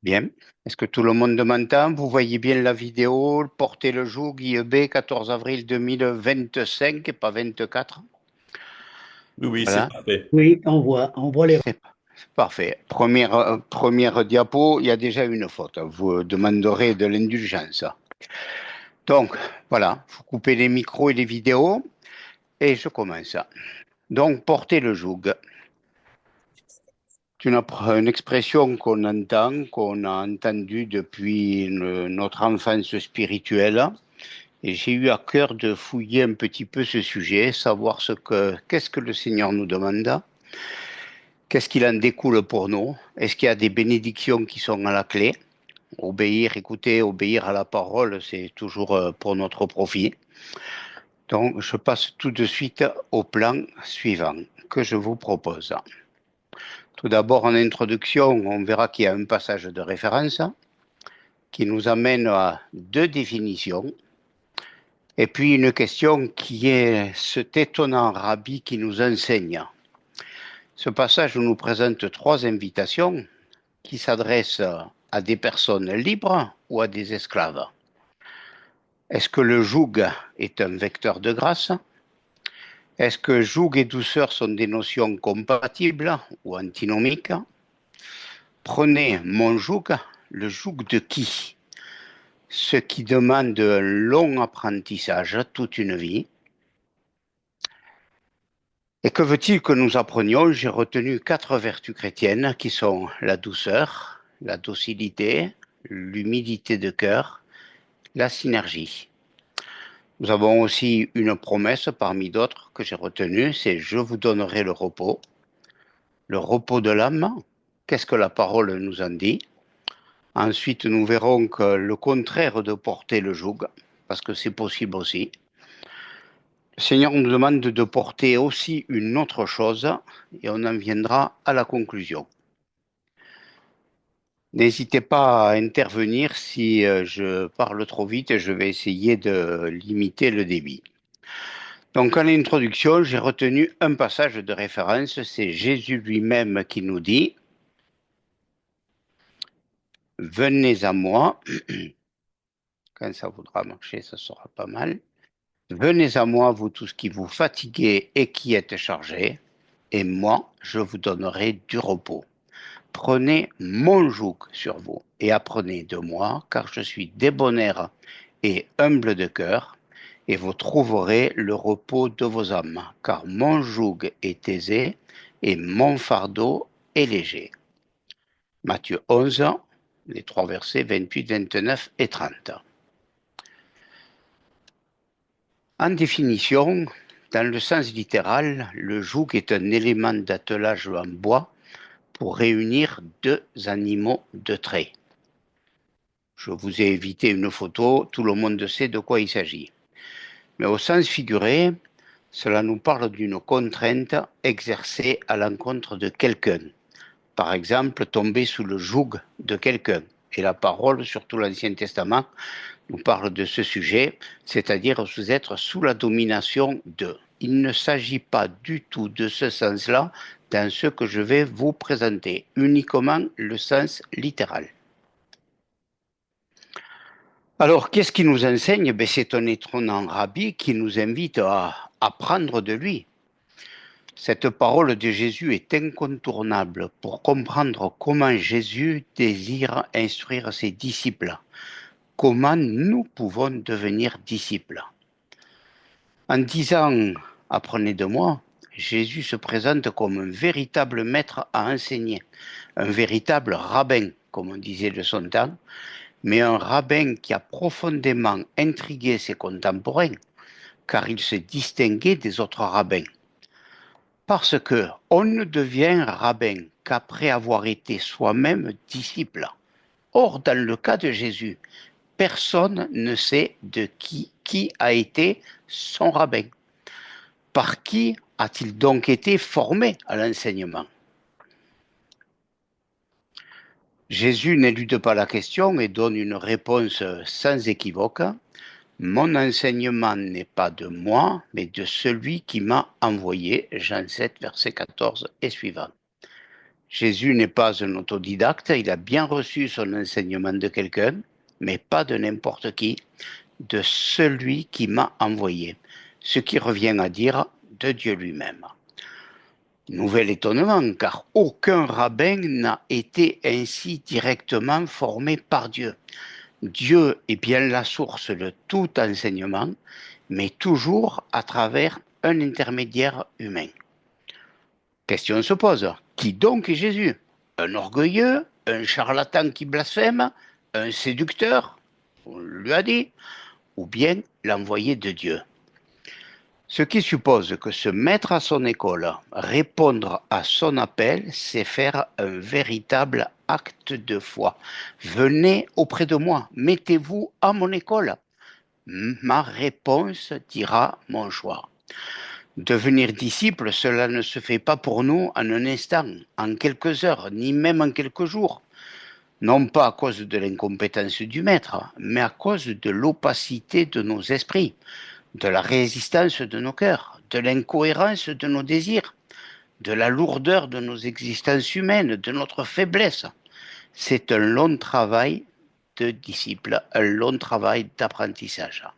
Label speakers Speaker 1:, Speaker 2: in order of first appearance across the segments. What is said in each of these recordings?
Speaker 1: Bien. Est-ce que tout le monde m'entend? Vous voyez bien la vidéo? Portez le joug, IEB, 14 avril 2025 et pas 24.
Speaker 2: Oui, oui, c'est
Speaker 1: Voilà,
Speaker 2: parfait.
Speaker 3: Oui, on voit les.
Speaker 1: c'est parfait. Première diapo, il y a déjà une faute. Vous demanderez de l'indulgence. Donc, voilà, vous coupez les micros et les vidéos et je commence. Donc, portez le joug. C'est une expression qu'on entend, qu'on a entendue depuis notre enfance spirituelle. Et j'ai eu à cœur de fouiller un petit peu ce sujet, savoir qu'est-ce que le Seigneur nous demande, qu'est-ce qu'il en découle pour nous, est-ce qu'il y a des bénédictions qui sont à la clé, obéir, écouter, obéir à la parole, c'est toujours pour notre profit. Donc, je passe tout de suite au plan suivant que je vous propose. Tout d'abord, en introduction, on verra qu'il y a un passage de référence qui nous amène à deux définitions. Et puis une question qui est cet étonnant rabbi qui nous enseigne. Ce passage nous présente trois invitations qui s'adressent à des personnes libres ou à des esclaves. Est-ce que le joug est un vecteur de grâce? Est-ce que joug et douceur sont des notions compatibles ou antinomiques? Prenez mon joug, le joug de qui? Ce qui demande un long apprentissage, toute une vie. Et que veut-il que nous apprenions? J'ai retenu quatre vertus chrétiennes qui sont la douceur, la docilité, l'humilité de cœur, la synergie. Nous avons aussi une promesse parmi d'autres que j'ai retenues, c'est je vous donnerai le repos de l'âme. Qu'est-ce que la parole nous en dit? Ensuite, nous verrons que le contraire de porter le joug, parce que c'est possible aussi. Le Seigneur nous demande de porter aussi une autre chose et on en viendra à la conclusion. N'hésitez pas à intervenir si je parle trop vite, je vais essayer de limiter le débit. Donc, en introduction, j'ai retenu un passage de référence, c'est Jésus lui-même qui nous dit, venez à moi, quand ça voudra marcher, ça sera pas mal. Venez à moi, vous tous qui vous fatiguez et qui êtes chargés, et moi, je vous donnerai du repos. Prenez mon joug sur vous et apprenez de moi, car je suis débonnaire et humble de cœur, et vous trouverez le repos de vos âmes, car mon joug est aisé et mon fardeau est léger. Matthieu 11, les trois versets 28, 29 et 30. En définition, dans le sens littéral, le joug est un élément d'attelage en bois pour réunir deux animaux de trait. Je vous ai évité une photo, tout le monde sait de quoi il s'agit. Mais au sens figuré, cela nous parle d'une contrainte exercée à l'encontre de quelqu'un. Par exemple, tomber sous le joug de quelqu'un. Et la parole, surtout l'Ancien Testament, nous parle de ce sujet, c'est-à-dire vous êtes sous la domination de. Il ne s'agit pas du tout de ce sens-là dans ce que je vais vous présenter, uniquement le sens littéral. Alors, qu'est-ce qu'il nous enseigne? Ben, c'est un étonnant rabbi qui nous invite à apprendre de lui. Cette parole de Jésus est incontournable pour comprendre comment Jésus désire instruire ses disciples, comment nous pouvons devenir disciples. En disant apprenez de moi, Jésus se présente comme un véritable maître à enseigner, un véritable rabbin, comme on disait de son temps, mais un rabbin qui a profondément intrigué ses contemporains, car il se distinguait des autres rabbins. Parce que on ne devient rabbin qu'après avoir été soi-même disciple. Or, dans le cas de Jésus, personne ne sait de qui a été son rabbin. Par qui a-t-il donc été formé à l'enseignement? Jésus n'élude pas la question et donne une réponse sans équivoque. Mon enseignement n'est pas de moi, mais de celui qui m'a envoyé. Jean 7, verset 14 et suivant. Jésus n'est pas un autodidacte, il a bien reçu son enseignement de quelqu'un, mais pas de n'importe qui, de celui qui m'a envoyé, ce qui revient à dire de Dieu lui-même. Nouvel étonnement, car aucun rabbin n'a été ainsi directement formé par Dieu. Dieu est bien la source de tout enseignement, mais toujours à travers un intermédiaire humain. Question se pose, qui donc est Jésus? Un orgueilleux, un charlatan qui blasphème, un séducteur, on lui a dit, ou bien l'envoyé de Dieu? Ce qui suppose que se mettre à son école, répondre à son appel, c'est faire un véritable acte de foi. Venez auprès de moi, mettez-vous à mon école. Ma réponse dira mon choix. Devenir disciple, cela ne se fait pas pour nous en un instant, en quelques heures, ni même en quelques jours. Non pas à cause de l'incompétence du maître, mais à cause de l'opacité de nos esprits, de la résistance de nos cœurs, de l'incohérence de nos désirs, de la lourdeur de nos existences humaines, de notre faiblesse. C'est un long travail de disciple, un long travail d'apprentissage.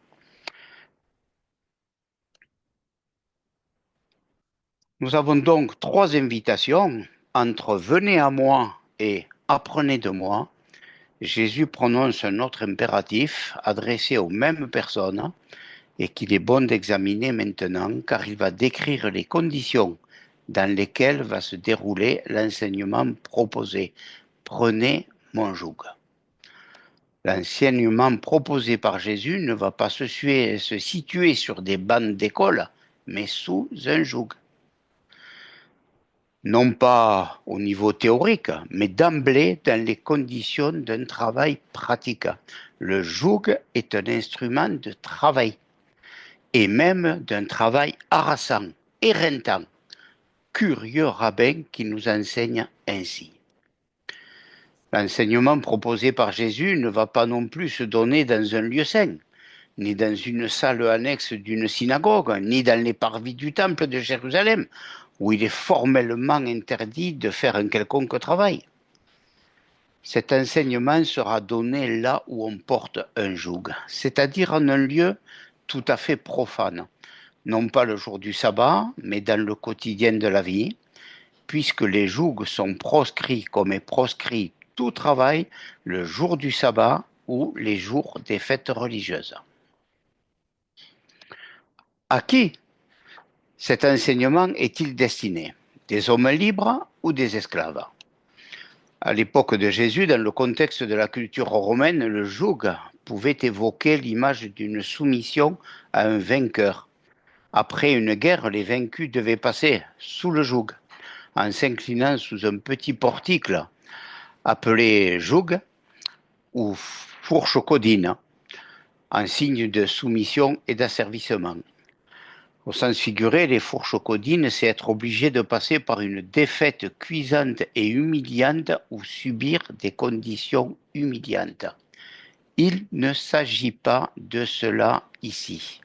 Speaker 1: Nous avons donc 3 invitations entre venez à moi et apprenez de moi. Jésus prononce un autre impératif adressé aux mêmes personnes et qu'il est bon d'examiner maintenant car il va décrire les conditions dans lesquelles va se dérouler l'enseignement proposé. Prenez mon joug. L'enseignement proposé par Jésus ne va pas se situer sur des bancs d'école, mais sous un joug. Non pas au niveau théorique, mais d'emblée dans les conditions d'un travail pratique. Le joug est un instrument de travail, et même d'un travail harassant, éreintant. Curieux rabbin qui nous enseigne ainsi. L'enseignement proposé par Jésus ne va pas non plus se donner dans un lieu saint, ni dans une salle annexe d'une synagogue, ni dans les parvis du temple de Jérusalem, où il est formellement interdit de faire un quelconque travail. Cet enseignement sera donné là où on porte un joug, c'est-à-dire en un lieu tout à fait profane, non pas le jour du sabbat, mais dans le quotidien de la vie, puisque les jougs sont proscrits comme est proscrit tout travail le jour du sabbat ou les jours des fêtes religieuses. À qui cet enseignement est-il destiné? Des hommes libres ou des esclaves? À l'époque de Jésus, dans le contexte de la culture romaine, le joug pouvait évoquer l'image d'une soumission à un vainqueur. Après une guerre, les vaincus devaient passer sous le joug, en s'inclinant sous un petit portique appelé joug ou fourche codine, en signe de soumission et d'asservissement. Au sens figuré, les fourches codines, c'est être obligé de passer par une défaite cuisante et humiliante ou subir des conditions humiliantes. Il ne s'agit pas de cela ici.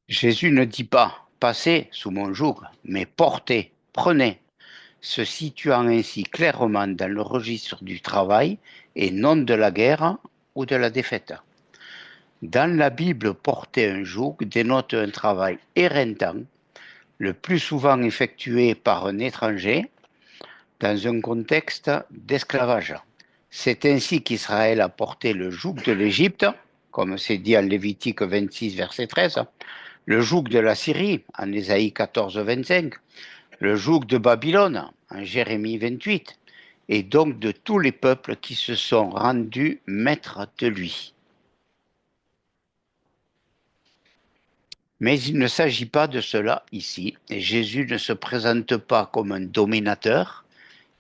Speaker 1: Jésus ne dit pas « passez sous mon joug », mais « portez, prenez », se situant ainsi clairement dans le registre du travail et non de la guerre ou de la défaite. Dans la Bible, porter un joug dénote un travail éreintant, le plus souvent effectué par un étranger, dans un contexte d'esclavage. C'est ainsi qu'Israël a porté le joug de l'Égypte, comme c'est dit en Lévitique 26, verset 13, le joug de la Syrie, en Ésaïe 14, 25, le joug de Babylone, en Jérémie 28, et donc de tous les peuples qui se sont rendus maîtres de lui. Mais il ne s'agit pas de cela ici, et Jésus ne se présente pas comme un dominateur,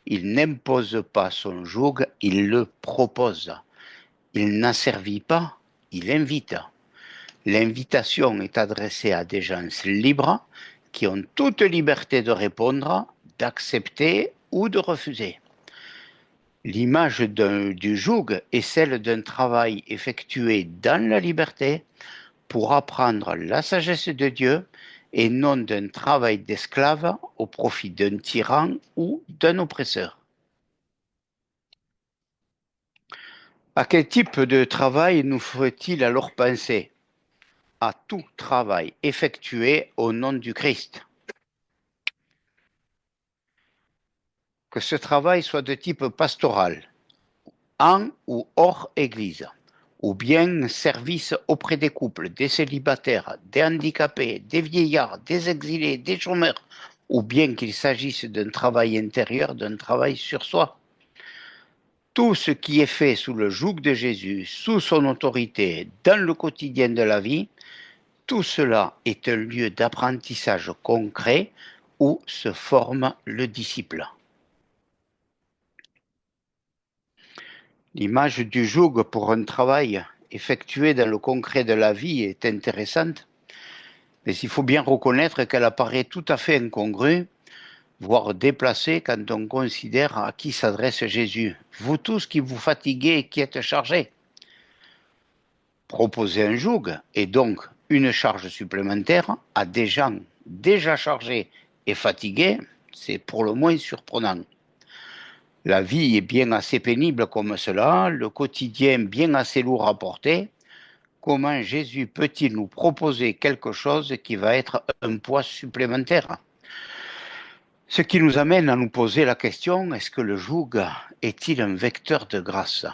Speaker 1: il n'impose pas son joug, il le propose. Il n'asservit pas, il invite. L'invitation est adressée à des gens libres qui ont toute liberté de répondre, d'accepter ou de refuser. L'image du joug est celle d'un travail effectué dans la liberté pour apprendre la sagesse de Dieu et non d'un travail d'esclave au profit d'un tyran ou d'un oppresseur. À quel type de travail nous faut-il alors penser? À tout travail effectué au nom du Christ. Que ce travail soit de type pastoral, en ou hors Église, ou bien service auprès des couples, des célibataires, des handicapés, des vieillards, des exilés, des chômeurs, ou bien qu'il s'agisse d'un travail intérieur, d'un travail sur soi. Tout ce qui est fait sous le joug de Jésus, sous son autorité, dans le quotidien de la vie, tout cela est un lieu d'apprentissage concret où se forme le disciple. L'image du joug pour un travail effectué dans le concret de la vie est intéressante, mais il faut bien reconnaître qu'elle apparaît tout à fait incongrue, voire déplacée quand on considère à qui s'adresse Jésus. Vous tous qui vous fatiguez et qui êtes chargés. Proposer un joug et donc une charge supplémentaire à des gens déjà chargés et fatigués, c'est pour le moins surprenant. La vie est bien assez pénible comme cela, le quotidien bien assez lourd à porter. Comment Jésus peut-il nous proposer quelque chose qui va être un poids supplémentaire? Ce qui nous amène à nous poser la question, est-ce que le joug est-il un vecteur de grâce?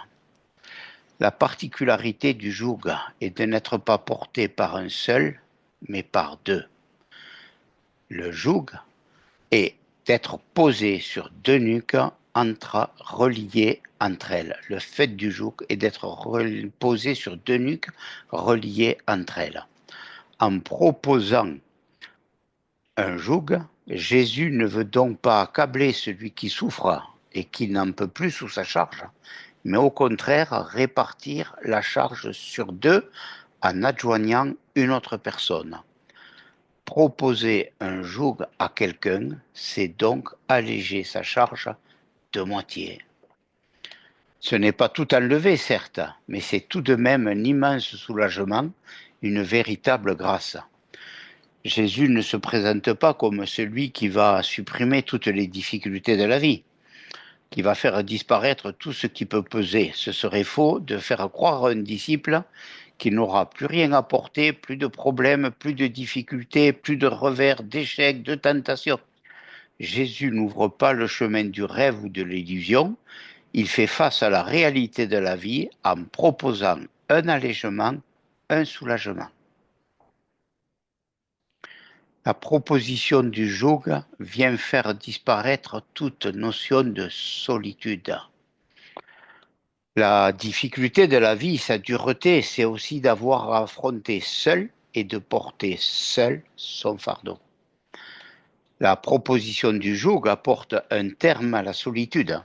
Speaker 1: La particularité du joug est de n'être pas porté par un seul, mais par deux. Le joug est d'être posé sur deux nuques reliées entre elles. Le fait du joug est d'être posé sur deux nuques reliées entre elles. En proposant un joug, Jésus ne veut donc pas accabler celui qui souffre et qui n'en peut plus sous sa charge, mais au contraire répartir la charge sur deux en adjoignant une autre personne. Proposer un joug à quelqu'un, c'est donc alléger sa charge de moitié. Ce n'est pas tout enlevé, certes, mais c'est tout de même un immense soulagement, une véritable grâce. Jésus ne se présente pas comme celui qui va supprimer toutes les difficultés de la vie, qui va faire disparaître tout ce qui peut peser. Ce serait faux de faire croire à un disciple qu'il n'aura plus rien à porter, plus de problèmes, plus de difficultés, plus de revers, d'échecs, de tentations. Jésus n'ouvre pas le chemin du rêve ou de l'illusion, il fait face à la réalité de la vie en proposant un allègement, un soulagement. La proposition du joug vient faire disparaître toute notion de solitude. La difficulté de la vie, sa dureté, c'est aussi d'avoir à affronter seul et de porter seul son fardeau. La proposition du joug apporte un terme à la solitude.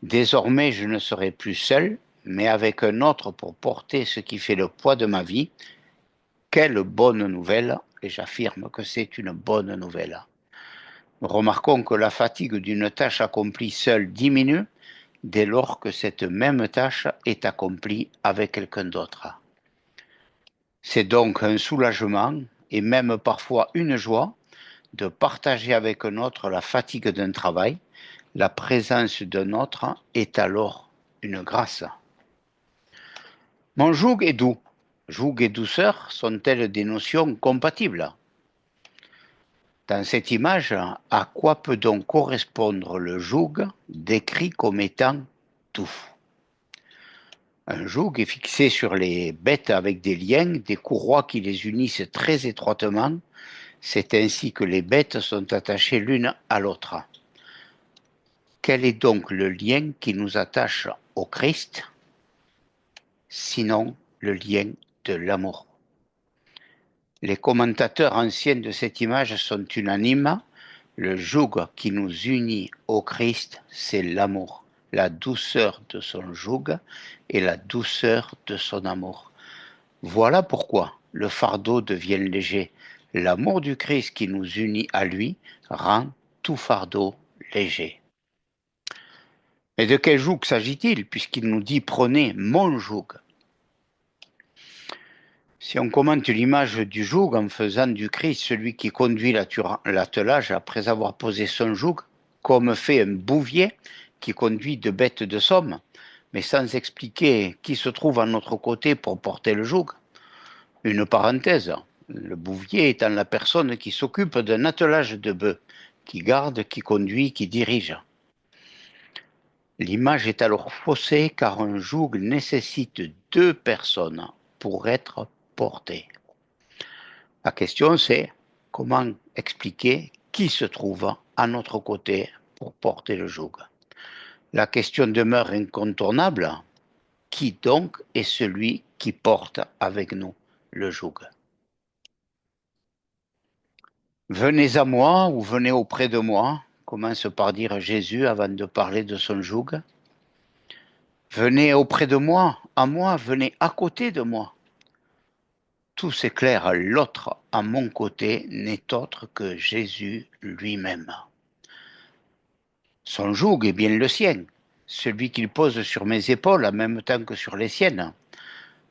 Speaker 1: Désormais, je ne serai plus seul, mais avec un autre pour porter ce qui fait le poids de ma vie. Quelle bonne nouvelle, et j'affirme que c'est une bonne nouvelle. Remarquons que la fatigue d'une tâche accomplie seule diminue dès lors que cette même tâche est accomplie avec quelqu'un d'autre. C'est donc un soulagement et même parfois une joie de partager avec un autre la fatigue d'un travail. La présence d'un autre est alors une grâce. Mon joug est doux. Joug et douceur sont-elles des notions compatibles? Dans cette image, à quoi peut donc correspondre le joug décrit comme étant doux? Un joug est fixé sur les bêtes avec des liens, des courroies qui les unissent très étroitement. C'est ainsi que les bêtes sont attachées l'une à l'autre. Quel est donc le lien qui nous attache au Christ, sinon le lien de l'amour? Les commentateurs anciens de cette image sont unanimes. Le joug qui nous unit au Christ, c'est l'amour, la douceur de son joug et la douceur de son amour. Voilà pourquoi le fardeau devient léger. L'amour du Christ qui nous unit à lui rend tout fardeau léger. Mais de quel joug s'agit-il, puisqu'il nous dit « prenez mon joug ». Si on commente l'image du joug en faisant du Christ celui qui conduit l'attelage après avoir posé son joug, comme fait un bouvier qui conduit deux bêtes de somme, mais sans expliquer qui se trouve à notre côté pour porter le joug. Une parenthèse, le bouvier étant la personne qui s'occupe d'un attelage de bœufs, qui garde, qui conduit, qui dirige. L'image est alors faussée car un joug nécessite deux personnes pour être porté. La question c'est comment expliquer qui se trouve à notre côté pour porter le joug. La question demeure incontournable. Qui donc est celui qui porte avec nous le joug? Venez à moi ou venez auprès de moi, commence par dire Jésus avant de parler de son joug. Venez auprès de moi, à moi, venez à côté de moi. Tout s'éclaire, l'autre à mon côté n'est autre que Jésus lui-même. Son joug est bien le sien, celui qu'il pose sur mes épaules en même temps que sur les siennes,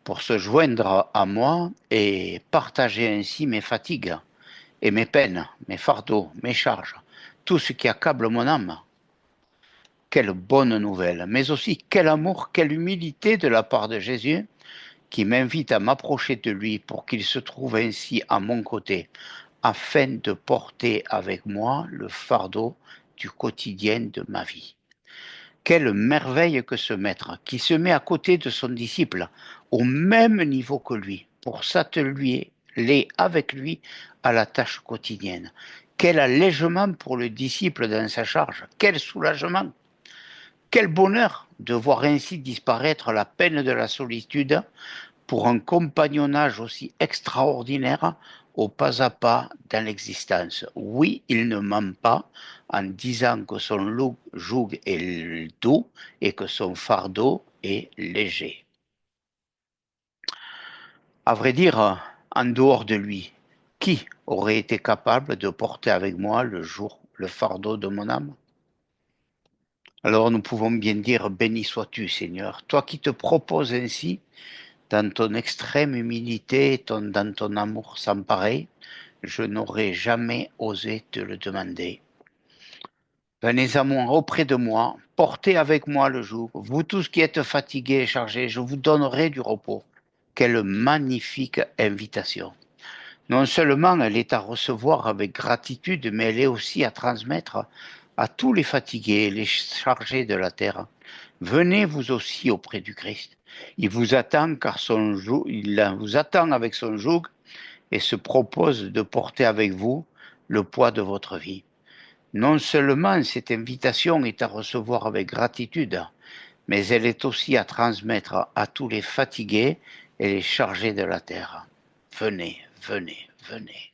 Speaker 1: pour se joindre à moi et partager ainsi mes fatigues et mes peines, mes fardeaux, mes charges, tout ce qui accable mon âme. Quelle bonne nouvelle, mais aussi quel amour, quelle humilité de la part de Jésus qui m'invite à m'approcher de lui pour qu'il se trouve ainsi à mon côté, afin de porter avec moi le fardeau du quotidien de ma vie. Quelle merveille que ce maître qui se met à côté de son disciple, au même niveau que lui, pour s'atteler avec lui à la tâche quotidienne. Quel allègement pour le disciple dans sa charge, quel soulagement, quel bonheur de voir ainsi disparaître la peine de la solitude pour un compagnonnage aussi extraordinaire au pas à pas dans l'existence. Oui, il ne ment pas en disant que son joug est doux et que son fardeau est léger. À vrai dire, en dehors de lui, qui aurait été capable de porter avec moi le fardeau de mon âme? Alors nous pouvons bien dire, béni sois-tu Seigneur, toi qui te proposes ainsi, dans ton extrême humilité, dans ton amour sans pareil, je n'aurais jamais osé te le demander. Venez à moi, auprès de moi, portez avec moi le joug. Vous tous qui êtes fatigués et chargés, je vous donnerai du repos. Quelle magnifique invitation. Non seulement elle est à recevoir avec gratitude, mais elle est aussi à transmettre à tous les fatigués et les chargés de la terre. Venez vous aussi auprès du Christ. Il vous attend car il vous attend avec son joug et se propose de porter avec vous le poids de votre vie. Non seulement cette invitation est à recevoir avec gratitude, mais elle est aussi à transmettre à tous les fatigués et les chargés de la terre. Venez, venez, venez.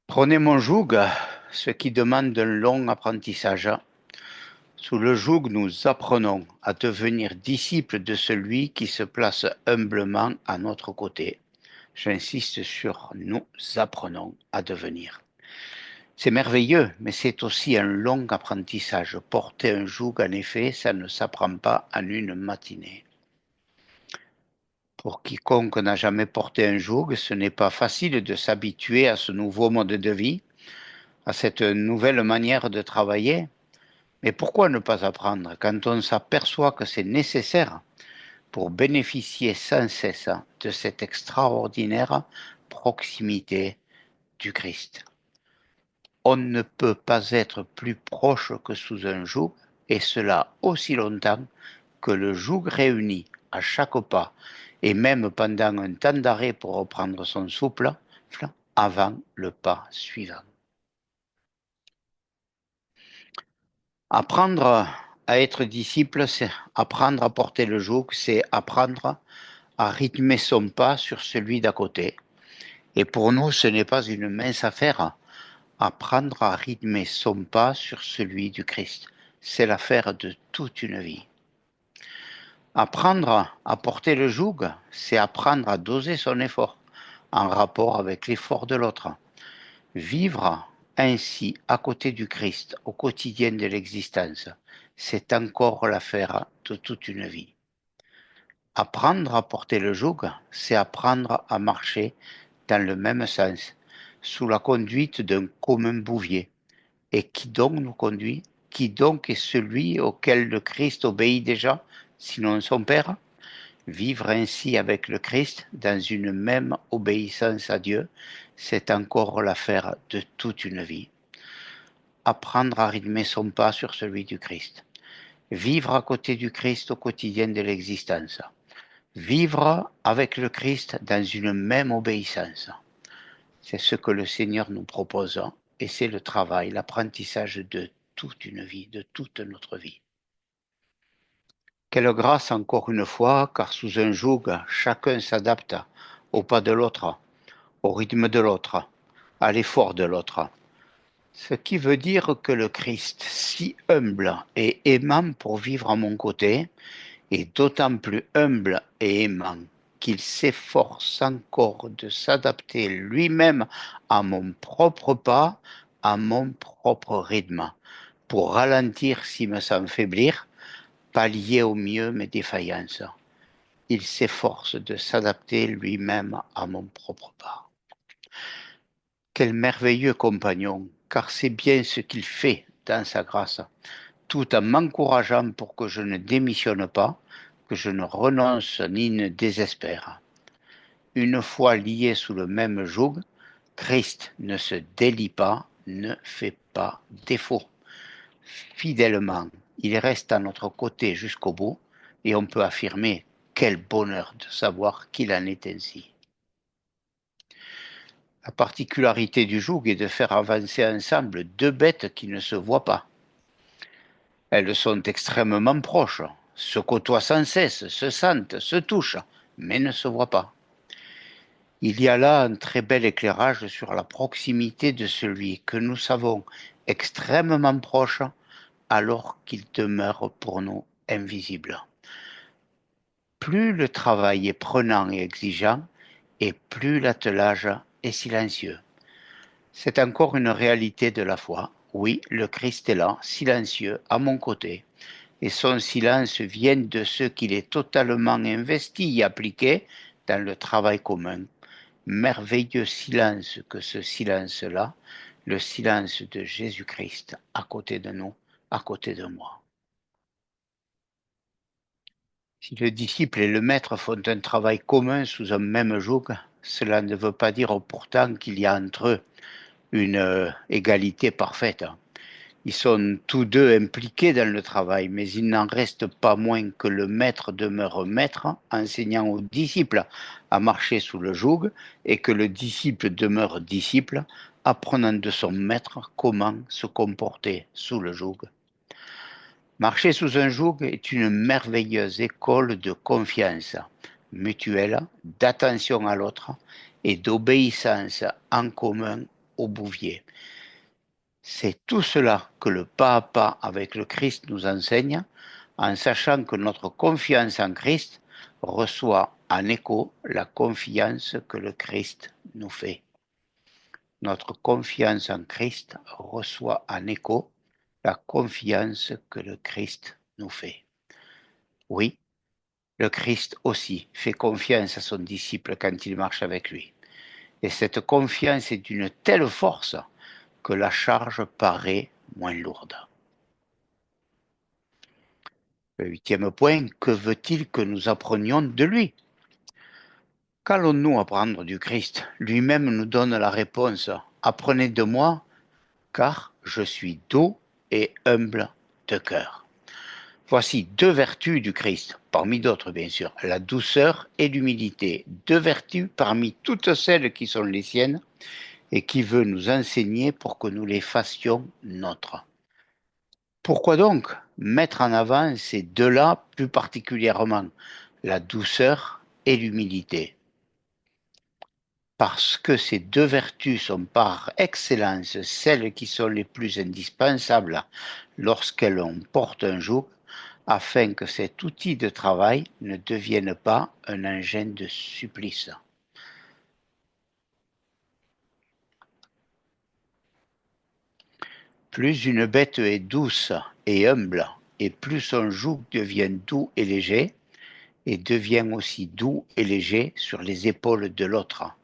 Speaker 1: Prenez mon joug, ce qui demande un long apprentissage. Sous le joug, nous apprenons à devenir disciples de celui qui se place humblement à notre côté. J'insiste sur nous apprenons à devenir. C'est merveilleux, mais c'est aussi un long apprentissage. Porter un joug, en effet, ça ne s'apprend pas en une matinée. Pour quiconque n'a jamais porté un joug, ce n'est pas facile de s'habituer à ce nouveau mode de vie, à cette nouvelle manière de travailler. Mais pourquoi ne pas apprendre quand on s'aperçoit que c'est nécessaire pour bénéficier sans cesse de cette extraordinaire proximité du Christ? On ne peut pas être plus proche que sous un joug, et cela aussi longtemps que le joug réunit à chaque pas, et même pendant un temps d'arrêt pour reprendre son souffle, avant le pas suivant. Apprendre à être disciple, c'est apprendre à porter le joug, c'est apprendre à rythmer son pas sur celui d'à côté. Et pour nous, ce n'est pas une mince affaire. Apprendre à rythmer son pas sur celui du Christ, c'est l'affaire de toute une vie. Apprendre à porter le joug, c'est apprendre à doser son effort en rapport avec l'effort de l'autre. Vivre ainsi à côté du Christ au quotidien de l'existence, c'est encore l'affaire de toute une vie. Apprendre à porter le joug, c'est apprendre à marcher dans le même sens, sous la conduite d'un commun bouvier. Et qui donc nous conduit? Qui donc est celui auquel le Christ obéit déjà, sinon son Père? Vivre ainsi avec le Christ dans une même obéissance à Dieu, c'est encore l'affaire de toute une vie. Apprendre à rythmer son pas sur celui du Christ. Vivre à côté du Christ au quotidien de l'existence. Vivre avec le Christ dans une même obéissance. C'est ce que le Seigneur nous propose et c'est le travail, l'apprentissage de toute une vie, de toute notre vie. Quelle grâce encore une fois, car sous un joug, chacun s'adapte au pas de l'autre, au rythme de l'autre, à l'effort de l'autre. Ce qui veut dire que le Christ, si humble et aimant pour vivre à mon côté, est d'autant plus humble et aimant qu'il s'efforce encore de s'adapter lui-même à mon propre pas, à mon propre rythme, pour ralentir si me sens faiblir, pallier au mieux mes défaillances. Il s'efforce de s'adapter lui-même à mon propre pas. Quel merveilleux compagnon, car c'est bien ce qu'il fait dans sa grâce, tout en m'encourageant pour que je ne démissionne pas, que je ne renonce ni ne désespère. Une fois liés sous le même joug, Christ ne se délie pas, ne fait pas défaut. Fidèlement, il reste à notre côté jusqu'au bout, et on peut affirmer quel bonheur de savoir qu'il en est ainsi. La particularité du joug est de faire avancer ensemble deux bêtes qui ne se voient pas. Elles sont extrêmement proches, se côtoient sans cesse, se sentent, se touchent, mais ne se voient pas. Il y a là un très bel éclairage sur la proximité de celui que nous savons extrêmement proche alors qu'il demeure pour nous invisible. Plus le travail est prenant et exigeant, et plus l'attelage est silencieux. C'est encore une réalité de la foi. Oui, le Christ est là, silencieux, à mon côté, et son silence vient de ce qu'il est totalement investi et appliqué dans le travail commun. Merveilleux silence que ce silence-là, le silence de Jésus-Christ à côté de nous, à côté de moi. Si le disciple et le maître font un travail commun sous un même joug, cela ne veut pas dire pourtant qu'il y a entre eux une égalité parfaite. Ils sont tous deux impliqués dans le travail, mais il n'en reste pas moins que le maître demeure maître, enseignant aux disciples à marcher sous le joug, et que le disciple demeure disciple, apprenant de son maître comment se comporter sous le joug. Marcher sous un joug est une merveilleuse école de confiance mutuelle, d'attention à l'autre et d'obéissance en commun au bouvier. C'est tout cela que le pas à pas avec le Christ nous enseigne, en sachant que notre confiance en Christ reçoit en écho la confiance que le Christ nous fait. Notre confiance en Christ reçoit en écho la confiance que le Christ nous fait. Oui, le Christ aussi fait confiance à son disciple quand il marche avec lui. Et cette confiance est d'une telle force que la charge paraît moins lourde. Le huitième point, que veut-il que nous apprenions de lui? Qu'allons-nous apprendre du Christ? Lui-même nous donne la réponse. Apprenez de moi, car je suis doux et humble de cœur. Voici deux vertus du Christ, parmi d'autres bien sûr, la douceur et l'humilité, deux vertus parmi toutes celles qui sont les siennes et qui veut nous enseigner pour que nous les fassions nôtres. Pourquoi donc mettre en avant ces deux-là plus particulièrement, la douceur et l'humilité? Parce que ces deux vertus sont par excellence celles qui sont les plus indispensables lorsqu'elles portent un joug, afin que cet outil de travail ne devienne pas un engin de supplice. Plus une bête est douce et humble, et plus son joug devient doux et léger, et devient aussi doux et léger sur les épaules de l'autre.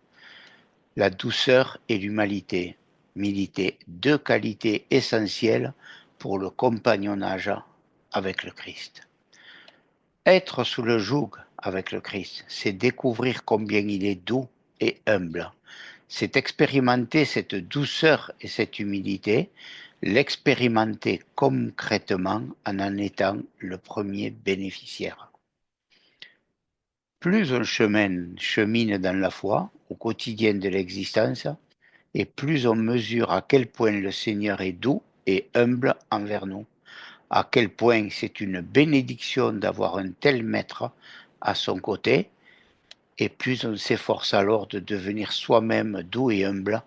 Speaker 1: La douceur et l'humilité, deux qualités essentielles pour le compagnonnage avec le Christ. Être sous le joug avec le Christ, c'est découvrir combien il est doux et humble. C'est expérimenter cette douceur et cette humilité, l'expérimenter concrètement en étant le premier bénéficiaire. Plus on chemine dans la foi, au quotidien de l'existence, et plus on mesure à quel point le Seigneur est doux et humble envers nous, à quel point c'est une bénédiction d'avoir un tel maître à son côté, et plus on s'efforce alors de devenir soi-même doux et humble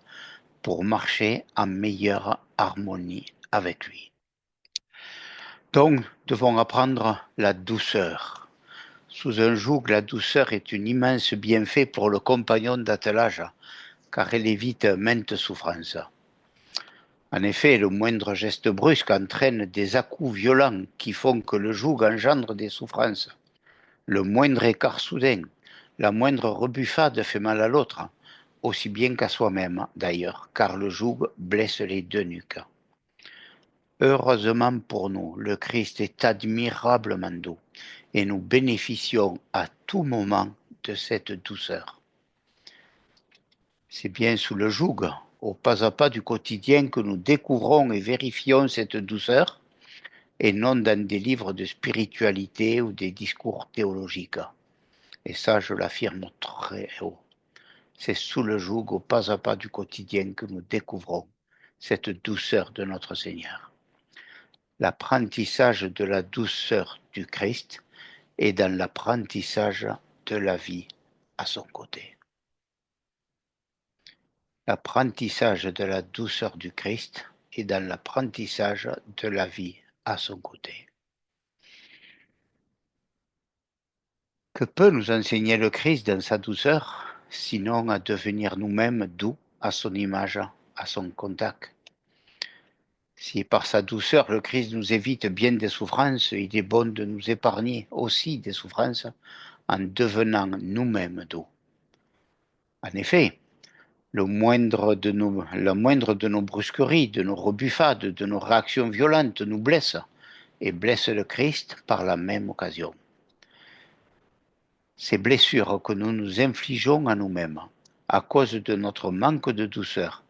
Speaker 1: pour marcher en meilleure harmonie avec lui. Donc, devons apprendre la douceur. Sous un joug, la douceur est un immense bienfait pour le compagnon d'attelage, car elle évite maintes souffrances. En effet, le moindre geste brusque entraîne des à-coups violents qui font que le joug engendre des souffrances. Le moindre écart soudain, la moindre rebuffade fait mal à l'autre, aussi bien qu'à soi-même d'ailleurs, car le joug blesse les deux nuques. Heureusement pour nous, le Christ est admirablement doux et nous bénéficions à tout moment de cette douceur. C'est bien sous le joug, au pas à pas du quotidien, que nous découvrons et vérifions cette douceur, et non dans des livres de spiritualité ou des discours théologiques. Et ça, je l'affirme très haut. C'est sous le joug, au pas à pas du quotidien, que nous découvrons cette douceur de notre Seigneur. L'apprentissage de la douceur du Christ est dans l'apprentissage de la vie à son côté. L'apprentissage de la douceur du Christ est dans l'apprentissage de la vie à son côté. Que peut nous enseigner le Christ dans sa douceur, sinon à devenir nous-mêmes doux à son image, à son contact? Si par sa douceur le Christ nous évite bien des souffrances, il est bon de nous épargner aussi des souffrances en devenant nous-mêmes doux. En effet, la moindre de nos brusqueries, de nos rebuffades, de nos réactions violentes nous blesse et blesse le Christ par la même occasion. Ces blessures que nous nous infligeons à nous-mêmes à cause de notre manque de douceur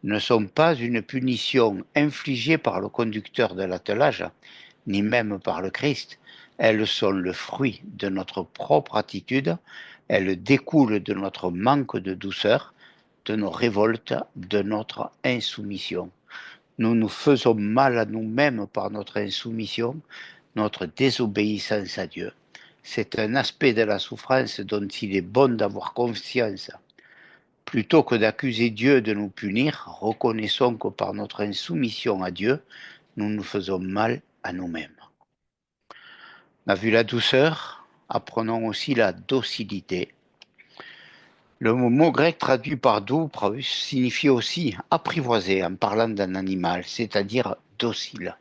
Speaker 1: ne sont pas une punition infligée par le conducteur de l'attelage, ni même par le Christ. Elles sont le fruit de notre propre attitude, elles découlent de notre manque de douceur, de nos révoltes, de notre insoumission. Nous nous faisons mal à nous-mêmes par notre insoumission, notre désobéissance à Dieu. C'est un aspect de la souffrance dont il est bon d'avoir conscience. Plutôt que d'accuser Dieu de nous punir, reconnaissons que par notre insoumission à Dieu, nous nous faisons mal à nous-mêmes. On a vu la douceur, apprenons aussi la docilité. Le mot grec traduit par doux signifie aussi apprivoiser en parlant d'un animal, c'est-à-dire docile.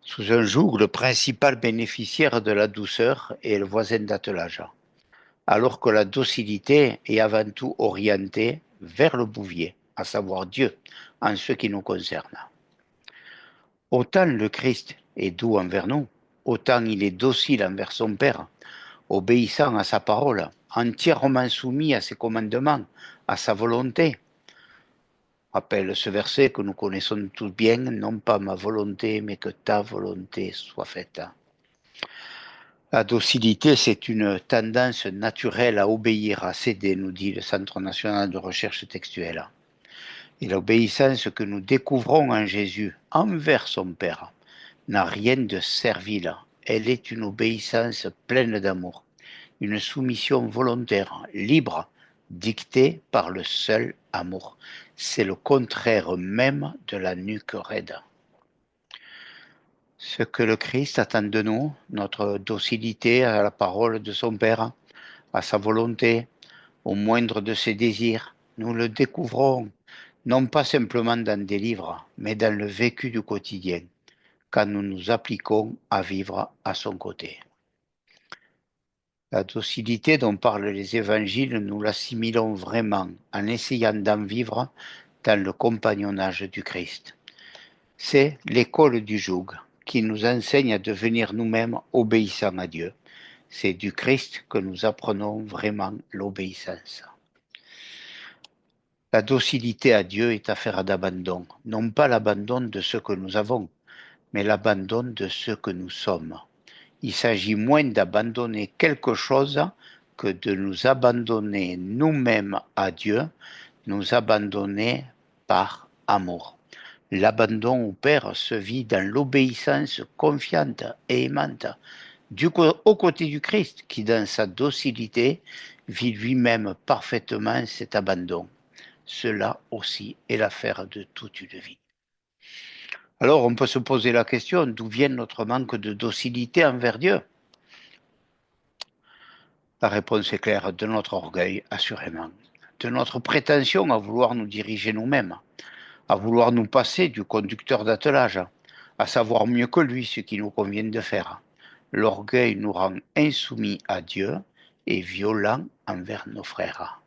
Speaker 1: Sous un joug, le principal bénéficiaire de la douceur est le voisin d'attelage, alors que la docilité est avant tout orientée vers le bouvier, à savoir Dieu, en ce qui nous concerne. Autant le Christ est doux envers nous, autant il est docile envers son Père, obéissant à sa parole, entièrement soumis à ses commandements, à sa volonté. Rappelle ce verset que nous connaissons tous bien, non pas ma volonté, mais que ta volonté soit faite. La docilité, c'est une tendance naturelle à obéir, à céder, nous dit le Centre national de recherche textuelle. Et l'obéissance que nous découvrons en Jésus envers son Père n'a rien de servile. Elle est une obéissance pleine d'amour, une soumission volontaire, libre, dictée par le seul amour. C'est le contraire même de la nuque raide. Ce que le Christ attend de nous, notre docilité à la parole de son Père, à sa volonté, au moindre de ses désirs, nous le découvrons, non pas simplement dans des livres, mais dans le vécu du quotidien, quand nous nous appliquons à vivre à son côté. La docilité dont parlent les évangiles, nous l'assimilons vraiment en essayant d'en vivre dans le compagnonnage du Christ. C'est l'école du joug qui nous enseigne à devenir nous-mêmes obéissants à Dieu. C'est du Christ que nous apprenons vraiment l'obéissance. La docilité à Dieu est affaire d'abandon, non pas l'abandon de ce que nous avons, mais l'abandon de ce que nous sommes. Il s'agit moins d'abandonner quelque chose que de nous abandonner nous-mêmes à Dieu, nous abandonner par amour. L'abandon au Père se vit dans l'obéissance confiante et aimante au côté du Christ, qui dans sa docilité vit lui-même parfaitement cet abandon. Cela aussi est l'affaire de toute une vie. Alors on peut se poser la question, d'où vient notre manque de docilité envers Dieu? La réponse est claire, de notre orgueil, assurément, de notre prétention à vouloir nous diriger nous-mêmes, à vouloir nous passer du conducteur d'attelage, à savoir mieux que lui ce qu'il nous convient de faire. L'orgueil nous rend insoumis à Dieu et violents envers nos frères.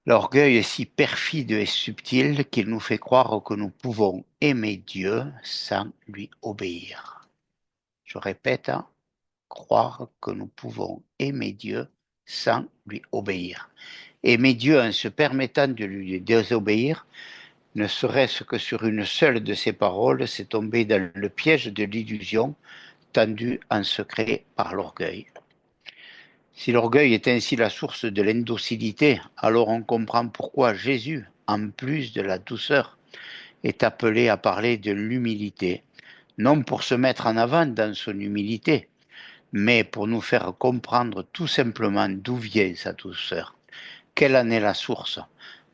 Speaker 1: L'orgueil est si perfide et subtil qu'il nous fait croire que nous pouvons aimer Dieu sans lui obéir. Je répète, croire que nous pouvons aimer Dieu sans lui obéir. Aimer Dieu en se permettant de lui désobéir, ne serait-ce que sur une seule de ses paroles, c'est tomber dans le piège de l'illusion tendue en secret par l'orgueil. Si l'orgueil est ainsi la source de l'indocilité, alors on comprend pourquoi Jésus, en plus de la douceur, est appelé à parler de l'humilité, non pour se mettre en avant dans son humilité, mais pour nous faire comprendre tout simplement d'où vient sa douceur, quelle en est la source,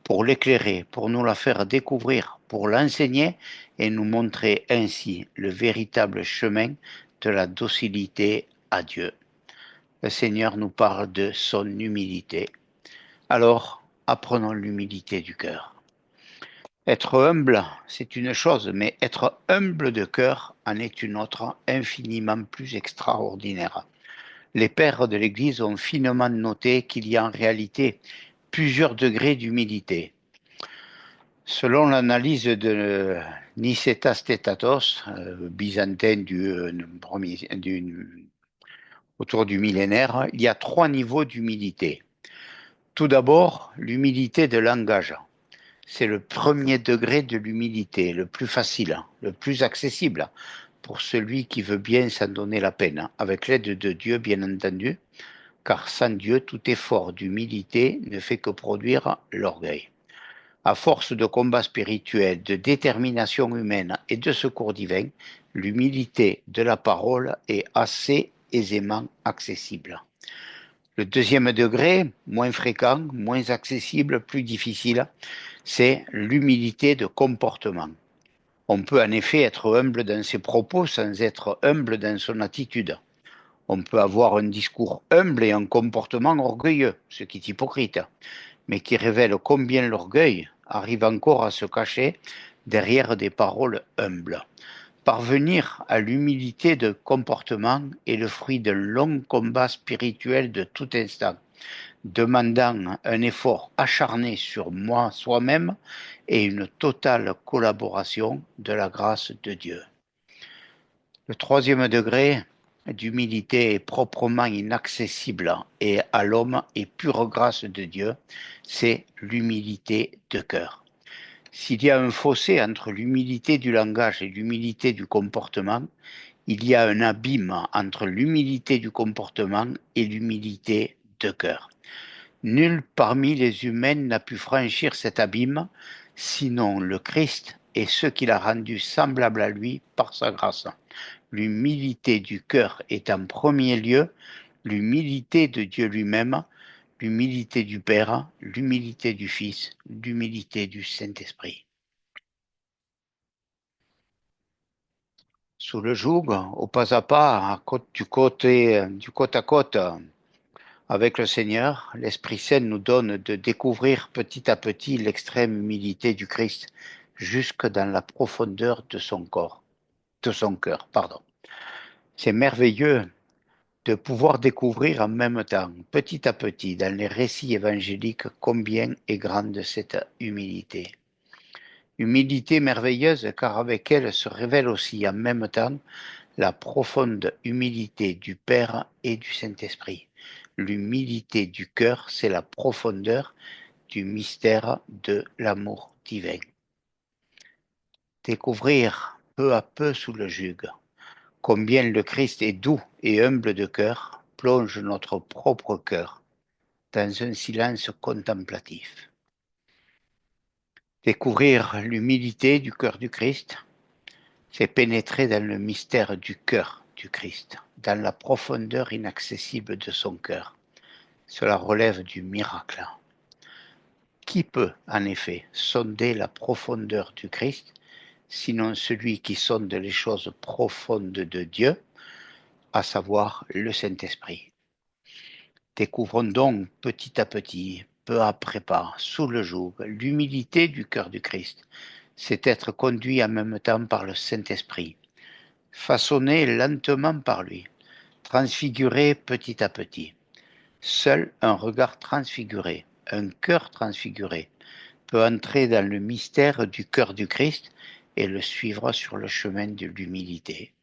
Speaker 1: pour l'éclairer, pour nous la faire découvrir, pour l'enseigner et nous montrer ainsi le véritable chemin de la docilité à Dieu. Le Seigneur nous parle de son humilité. Alors, apprenons l'humilité du cœur. Être humble, c'est une chose, mais être humble de cœur en est une autre, infiniment plus extraordinaire. Les pères de l'Église ont finement noté qu'il y a en réalité plusieurs degrés d'humilité. Selon l'analyse de Nicetas Thétatos, byzantin autour du millénaire, il y a 3 niveaux d'humilité. Tout d'abord, l'humilité de langage. C'est le premier degré de l'humilité, le plus facile, le plus accessible pour celui qui veut bien s'en donner la peine, avec l'aide de Dieu bien entendu, car sans Dieu, tout effort d'humilité ne fait que produire l'orgueil. À force de combats spirituels, de détermination humaine et de secours divin, l'humilité de la parole est assez aisément accessible. Le deuxième degré, moins fréquent, moins accessible, plus difficile, c'est l'humilité de comportement. On peut en effet être humble dans ses propos sans être humble dans son attitude. On peut avoir un discours humble et un comportement orgueilleux, ce qui est hypocrite, mais qui révèle combien l'orgueil arrive encore à se cacher derrière des paroles humbles. Parvenir à l'humilité de comportement est le fruit d'un long combat spirituel de tout instant, demandant un effort acharné sur soi-même et une totale collaboration de la grâce de Dieu. Le troisième degré d'humilité est proprement inaccessible et à l'homme et pure grâce de Dieu, c'est l'humilité de cœur. S'il y a un fossé entre l'humilité du langage et l'humilité du comportement, il y a un abîme entre l'humilité du comportement et l'humilité de cœur. Nul parmi les humains n'a pu franchir cet abîme, sinon le Christ et ceux qu'il a rendus semblables à lui par sa grâce. L'humilité du cœur est en premier lieu l'humilité de Dieu lui-même, l'humilité du Père, l'humilité du Fils, l'humilité du Saint-Esprit. Sous le joug, au pas à pas, du côte à côte avec le Seigneur, l'Esprit Saint nous donne de découvrir petit à petit l'extrême humilité du Christ jusque dans la profondeur de son cœur. C'est merveilleux de pouvoir découvrir en même temps, petit à petit, dans les récits évangéliques, combien est grande cette humilité. Humilité merveilleuse, car avec elle se révèle aussi en même temps la profonde humilité du Père et du Saint-Esprit. L'humilité du cœur, c'est la profondeur du mystère de l'amour divin. Découvrir peu à peu sous le joug combien le Christ est doux et humble de cœur plonge notre propre cœur dans un silence contemplatif. Découvrir l'humilité du cœur du Christ, c'est pénétrer dans le mystère du cœur du Christ, dans la profondeur inaccessible de son cœur. Cela relève du miracle. Qui peut, en effet, sonder la profondeur du Christ, sinon celui qui sonde les choses profondes de Dieu, à savoir le Saint-Esprit. Découvrons donc petit à petit, peu après pas, sous le joug, l'humilité du cœur du Christ. C'est être conduit en même temps par le Saint-Esprit, façonné lentement par lui, transfiguré petit à petit. Seul un regard transfiguré, un cœur transfiguré, peut entrer dans le mystère du cœur du Christ et le suivre sur le chemin de l'humilité.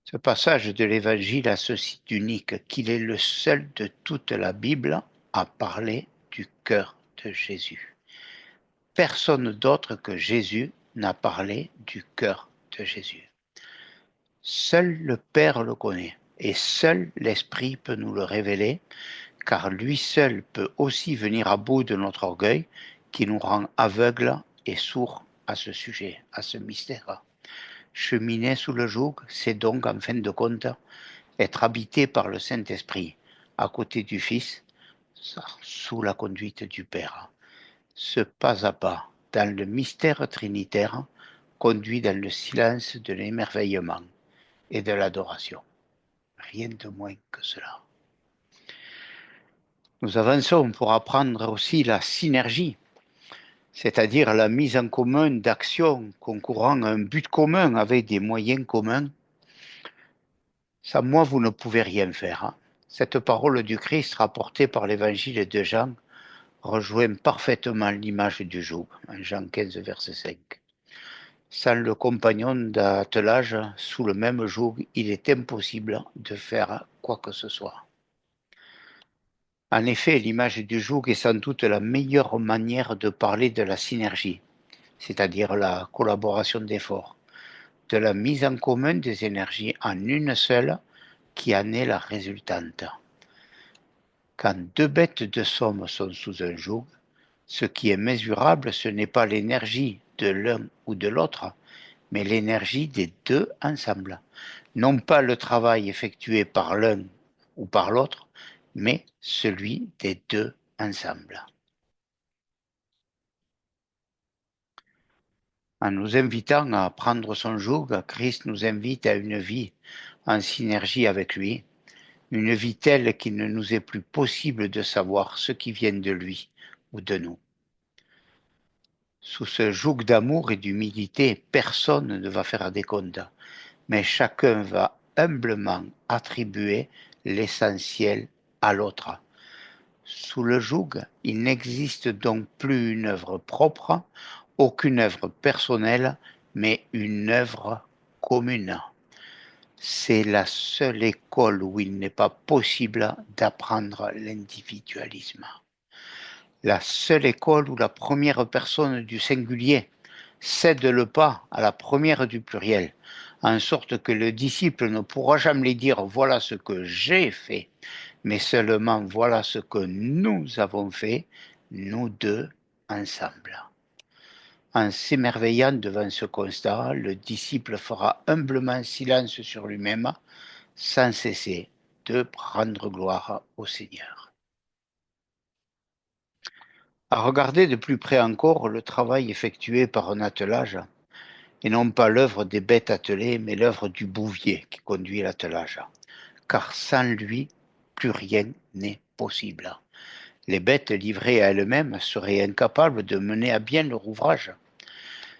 Speaker 1: Ce passage de l'Évangile a ceci d'unique qu'il est le seul de toute la Bible à parler du cœur de Jésus. Personne d'autre que Jésus n'a parlé du cœur de Jésus. Seul le Père le connaît et seul l'Esprit peut nous le révéler, car lui seul peut aussi venir à bout de notre orgueil qui nous rend aveugles et sourds à ce sujet, à ce mystère. Cheminer sous le joug, c'est donc en fin de compte être habité par le Saint-Esprit, à côté du Fils, sous la conduite du Père. Ce pas à pas, dans le mystère trinitaire, conduit dans le silence de l'émerveillement et de l'adoration. Rien de moins que cela. Nous avançons pour apprendre aussi la synergie, c'est-à-dire la mise en commun d'actions concourant à un but commun avec des moyens communs. Sans moi, vous ne pouvez rien faire. Cette parole du Christ rapportée par l'évangile de Jean rejoint parfaitement l'image du joug, en Jean 15, verset 5. Sans le compagnon d'attelage, sous le même joug, il est impossible de faire quoi que ce soit. En effet, l'image du joug est sans doute la meilleure manière de parler de la synergie, c'est-à-dire la collaboration d'efforts, de la mise en commun des énergies en une seule qui en est la résultante. Quand deux bêtes de somme sont sous un joug, ce qui est mesurable, ce n'est pas l'énergie de l'un ou de l'autre, mais l'énergie des deux ensemble. Non pas le travail effectué par l'un ou par l'autre, mais celui des deux ensemble. En nous invitant à prendre son joug, Christ nous invite à une vie en synergie avec lui, une vie telle qu'il ne nous est plus possible de savoir ce qui vient de lui ou de nous. Sous ce joug d'amour et d'humilité, personne ne va faire des comptes, mais chacun va humblement attribuer l'essentiel à l'autre. Sous le joug, il n'existe donc plus une œuvre propre, aucune œuvre personnelle, mais une œuvre commune. C'est la seule école où il n'est pas possible d'apprendre l'individualisme. La seule école où la première personne du singulier cède le pas à la première du pluriel, en sorte que le disciple ne pourra jamais dire voilà ce que j'ai fait, mais seulement voilà ce que nous avons fait, nous deux, ensemble. En s'émerveillant devant ce constat, le disciple fera humblement silence sur lui-même, sans cesser de rendre gloire au Seigneur. À regarder de plus près encore le travail effectué par un attelage, et non pas l'œuvre des bêtes attelées, mais l'œuvre du bouvier qui conduit l'attelage. Car sans lui, plus rien n'est possible. Les bêtes livrées à elles-mêmes seraient incapables de mener à bien leur ouvrage.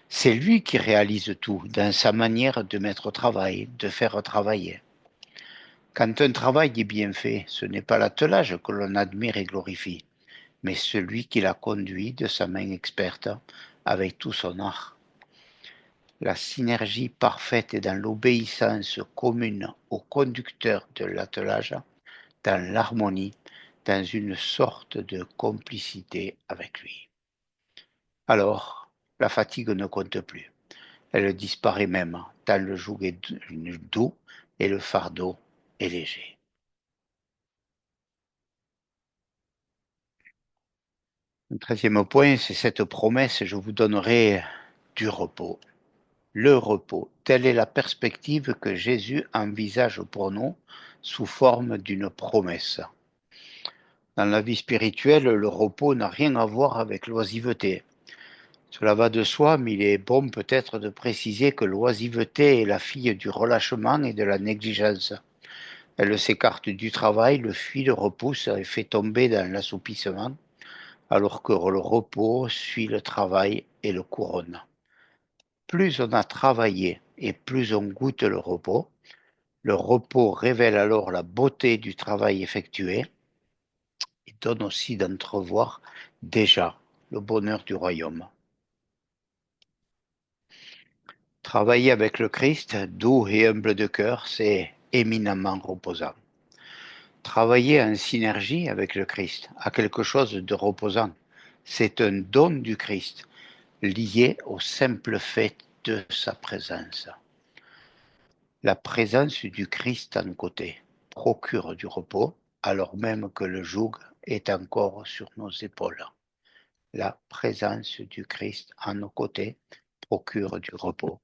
Speaker 1: C'est lui qui réalise tout dans sa manière de mettre au travail, de faire travailler. Quand un travail est bien fait, ce n'est pas l'attelage que l'on admire et glorifie, mais celui qui l'a conduit de sa main experte avec tout son art. La synergie parfaite est dans l'obéissance commune au conducteur de l'attelage, dans l'harmonie, dans une sorte de complicité avec lui. Alors, la fatigue ne compte plus. Elle disparaît même, tant le joug est doux et le fardeau est léger. Le 13e point, c'est cette promesse, je vous donnerai du repos. Le repos, telle est la perspective que Jésus envisage pour nous sous forme d'une promesse. Dans la vie spirituelle, le repos n'a rien à voir avec l'oisiveté. Cela va de soi, mais il est bon peut-être de préciser que l'oisiveté est la fille du relâchement et de la négligence. Elle s'écarte du travail, le fuit, le repousse et fait tomber dans l'assoupissement, alors que le repos suit le travail et le couronne. Plus on a travaillé et plus on goûte le repos révèle alors la beauté du travail effectué et donne aussi d'entrevoir déjà le bonheur du royaume. Travailler avec le Christ, doux et humble de cœur, c'est éminemment reposant. Travailler en synergie avec le Christ a quelque chose de reposant. C'est un don du Christ, lié au simple fait de sa présence. La présence du Christ à nos côtés procure du repos, alors même que le joug est encore sur nos épaules. La présence du Christ à nos côtés procure du repos.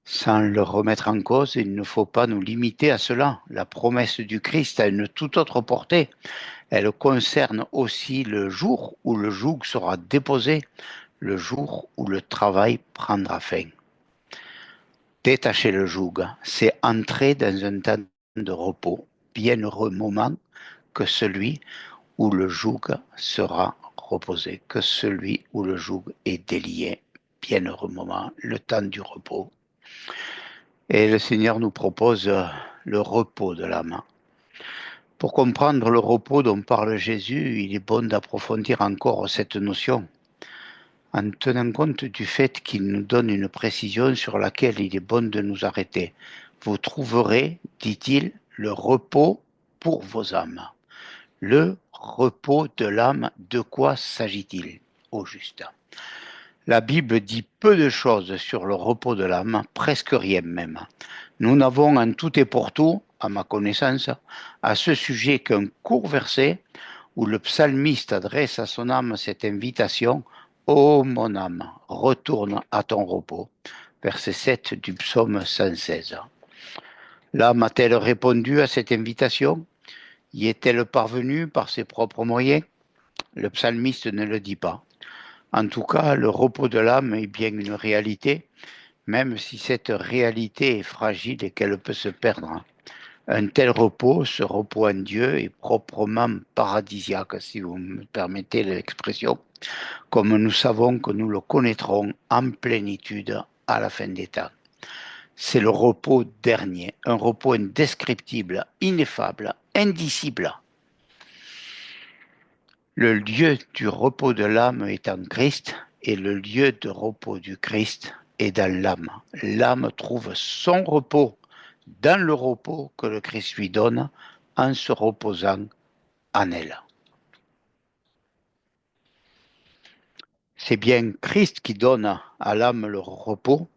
Speaker 1: Sans le remettre en cause, il ne faut pas nous limiter à cela. La promesse du Christ a une toute autre portée. Elle concerne aussi le jour où le joug sera déposé, le jour où le travail prendra fin. Détacher le joug, c'est entrer dans un temps de repos, bienheureux moment que celui où le joug sera reposé, que celui où le joug est délié, bienheureux moment, le temps du repos. Et le Seigneur nous propose le repos de l'âme. Pour comprendre le repos dont parle Jésus, il est bon d'approfondir encore cette notion, en tenant compte du fait qu'il nous donne une précision sur laquelle il est bon de nous arrêter. Vous trouverez, dit-il, le repos pour vos âmes. Le repos de l'âme, de quoi s'agit-il au juste? La Bible dit peu de choses sur le repos de l'âme, presque rien même. Nous n'avons en tout et pour tout, à ma connaissance, à ce sujet qu'un court verset où le psalmiste adresse à son âme cette invitation: Ô mon âme, retourne à ton repos. Verset 7 du psaume 116. L'âme a-t-elle répondu à cette invitation? Y est-elle parvenue par ses propres moyens? Le psalmiste ne le dit pas. En tout cas, le repos de l'âme est bien une réalité, même si cette réalité est fragile et qu'elle peut se perdre. Un tel repos, ce repos en Dieu, est proprement paradisiaque, si vous me permettez l'expression, comme nous savons que nous le connaîtrons en plénitude à la fin des temps. C'est le repos dernier, un repos indescriptible, ineffable, indicible. Le lieu du repos de l'âme est en Christ et le lieu de repos du Christ est dans l'âme. L'âme trouve son repos dans le repos que le Christ lui donne en se reposant en elle. C'est bien Christ qui donne à l'âme le repos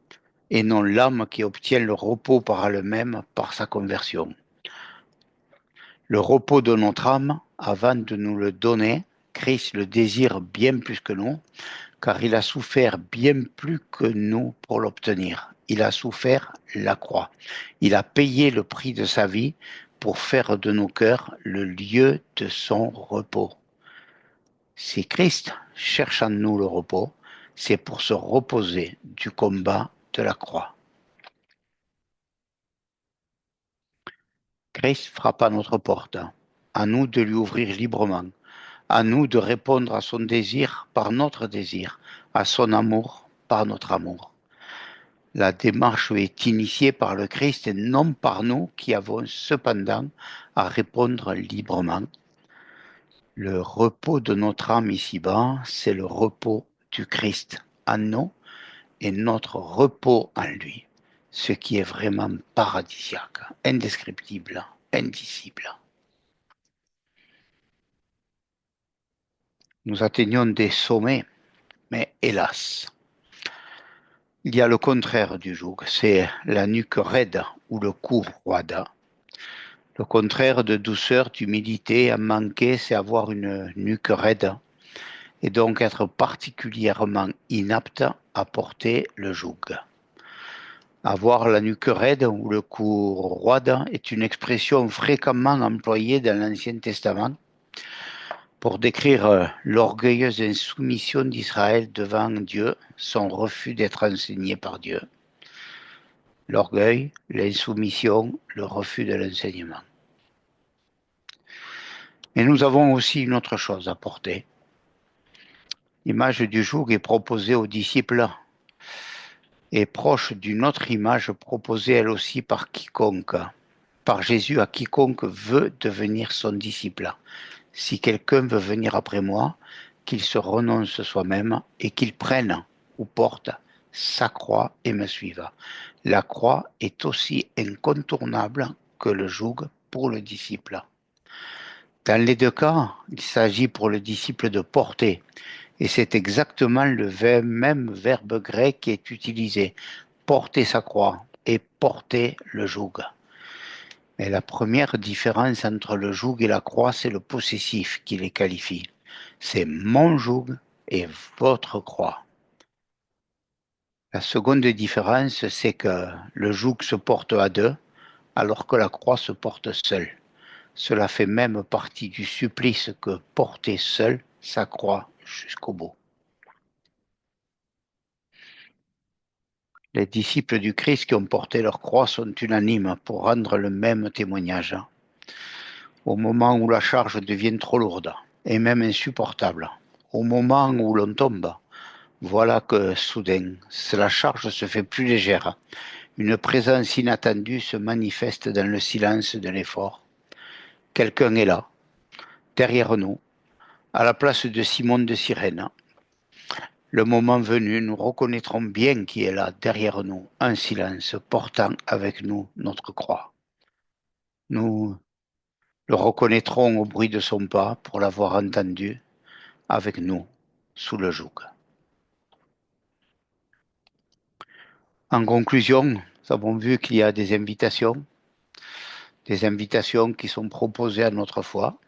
Speaker 1: et non l'âme qui obtient le repos par elle-même par sa conversion. Le repos de notre âme, avant de nous le donner, Christ le désire bien plus que nous, car il a souffert bien plus que nous pour l'obtenir. Il a souffert la croix. Il a payé le prix de sa vie pour faire de nos cœurs le lieu de son repos. Si Christ cherche en nous le repos, c'est pour se reposer du combat de la croix. Christ frappe à notre porte. À nous de lui ouvrir librement. À nous de répondre à son désir par notre désir, à son amour par notre amour. La démarche est initiée par le Christ et non par nous qui avons cependant à répondre librement. Le repos de notre âme ici-bas, c'est le repos du Christ en nous et notre repos en lui, ce qui est vraiment paradisiaque, indescriptible, indicible. Nous atteignons des sommets, mais hélas, il y a le contraire du joug, c'est la nuque raide ou le cou roide. Le contraire de douceur, d'humilité, à manquer, c'est avoir une nuque raide et donc être particulièrement inapte à porter le joug. Avoir la nuque raide ou le cou roide est une expression fréquemment employée dans l'Ancien Testament pour décrire l'orgueilleuse insoumission d'Israël devant Dieu, son refus d'être enseigné par Dieu. L'orgueil, l'insoumission, le refus de l'enseignement. Mais nous avons aussi une autre chose à porter. L'image du joug est proposée aux disciples et proche d'une autre image proposée elle aussi par quiconque, par Jésus à quiconque veut devenir son disciple. Si quelqu'un veut venir après moi, qu'il se renonce soi-même et qu'il prenne ou porte sa croix et me suive. La croix est aussi incontournable que le joug pour le disciple. Dans les deux cas, il s'agit pour le disciple de porter, et c'est exactement le même verbe grec qui est utilisé, porter sa croix et porter le joug. Mais la première différence entre le joug et la croix, c'est le possessif qui les qualifie. C'est mon joug et votre croix. La seconde différence, c'est que le joug se porte à deux, alors que la croix se porte seule. Cela fait même partie du supplice que porter seul sa croix jusqu'au bout. Les disciples du Christ qui ont porté leur croix sont unanimes pour rendre le même témoignage. Au moment où la charge devient trop lourde et même insupportable, au moment où l'on tombe, voilà que soudain, la charge se fait plus légère. Une présence inattendue se manifeste dans le silence de l'effort. Quelqu'un est là, derrière nous, à la place de Simon de Cyrène. Le moment venu, nous reconnaîtrons bien qui est là, derrière nous, en silence, portant avec nous notre croix. Nous le reconnaîtrons au bruit de son pas pour l'avoir entendu avec nous sous le joug. En conclusion, nous avons vu qu'il y a des invitations qui sont proposées à notre foi,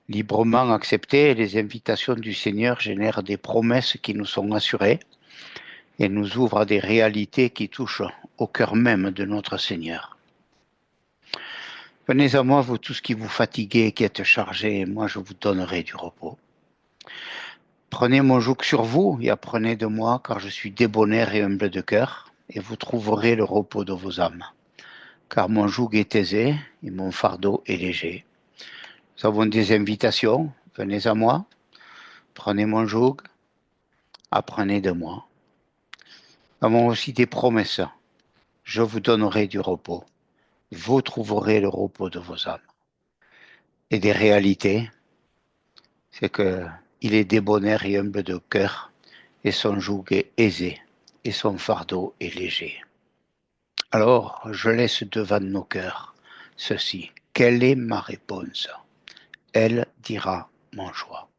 Speaker 1: librement acceptées. Les invitations du Seigneur génèrent des promesses qui nous sont assurées et nous ouvrent à des réalités qui touchent au cœur même de notre Seigneur. Venez à moi, vous tous qui vous fatiguez, qui êtes chargés, et moi je vous donnerai du repos. Prenez mon joug sur vous et apprenez de moi, car je suis débonnaire et humble de cœur, et vous trouverez le repos de vos âmes. Car mon joug est aisé et mon fardeau est léger. Nous avons des invitations, venez à moi, prenez mon joug, apprenez de moi. Nous avons aussi des promesses, je vous donnerai du repos, vous trouverez le repos de vos âmes. Et des réalités, c'est que il est débonnaire et humble de cœur, et son joug est aisé, et son fardeau est léger. Alors, je laisse devant nos cœurs ceci. Quelle est ma réponse? Elle dira mon choix.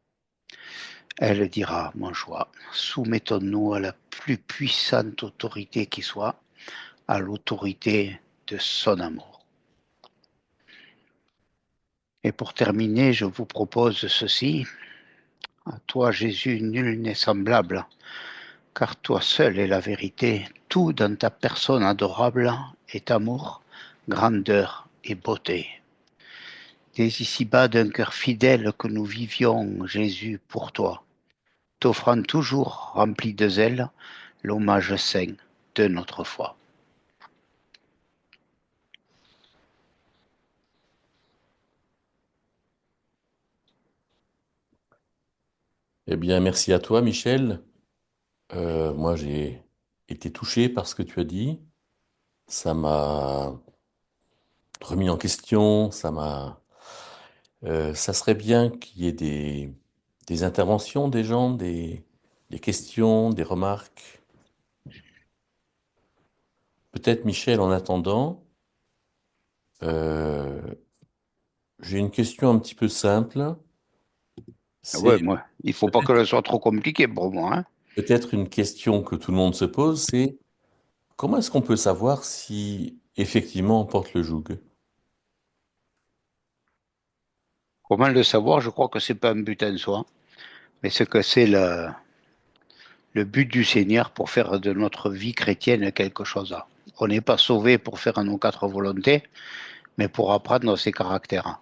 Speaker 1: Elle dira mon choix. Soumettons-nous à la plus puissante autorité qui soit, à l'autorité de son amour. Et pour terminer, je vous propose ceci. À toi, Jésus, nul n'est semblable, car toi seul est la vérité. Tout dans ta personne adorable est amour, grandeur et beauté. Dès ici-bas d'un cœur fidèle que nous vivions, Jésus, pour toi, t'offrant toujours, rempli de zèle, l'hommage saint de notre foi.
Speaker 2: Eh bien, merci à toi, Michel. Moi, j'ai été touché par ce que tu as dit. Ça m'a remis en question. Ça serait bien qu'il y ait des interventions des gens, des questions, des remarques. Peut-être Michel, en attendant, euh, j'ai une question un petit peu simple.
Speaker 1: Ouais,
Speaker 2: C'est
Speaker 1: moi, il faut pas que
Speaker 2: peut-être
Speaker 1: ce soit trop compliqué pour moi, hein.
Speaker 2: peut-être une question que tout le monde se pose, c'est comment est-ce qu'on peut savoir si effectivement on porte le joug?
Speaker 1: Comment le savoir? Je crois que c'est pas un but en soi, mais c'est que c'est le but du Seigneur pour faire de notre vie chrétienne quelque chose. On n'est pas sauvé pour faire nos quatre volontés, mais pour apprendre ses caractères.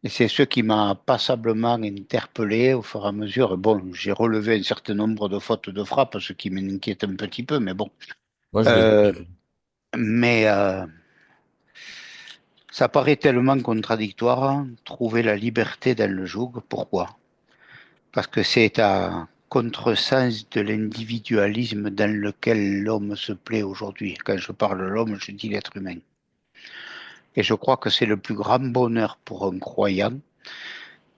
Speaker 1: Et c'est ce qui m'a passablement interpellé au fur et à mesure. Bon, j'ai relevé un certain nombre de fautes de frappe, ce qui m'inquiète un petit peu, mais bon.
Speaker 2: Moi, je les
Speaker 1: Euh,
Speaker 2: ai.
Speaker 1: mais ça paraît tellement contradictoire, hein, trouver la liberté dans le joug. Pourquoi? Parce que c'est à contresens de l'individualisme dans lequel l'homme se plaît aujourd'hui. Quand je parle de l'homme, je dis l'être humain. Et je crois que c'est le plus grand bonheur pour un croyant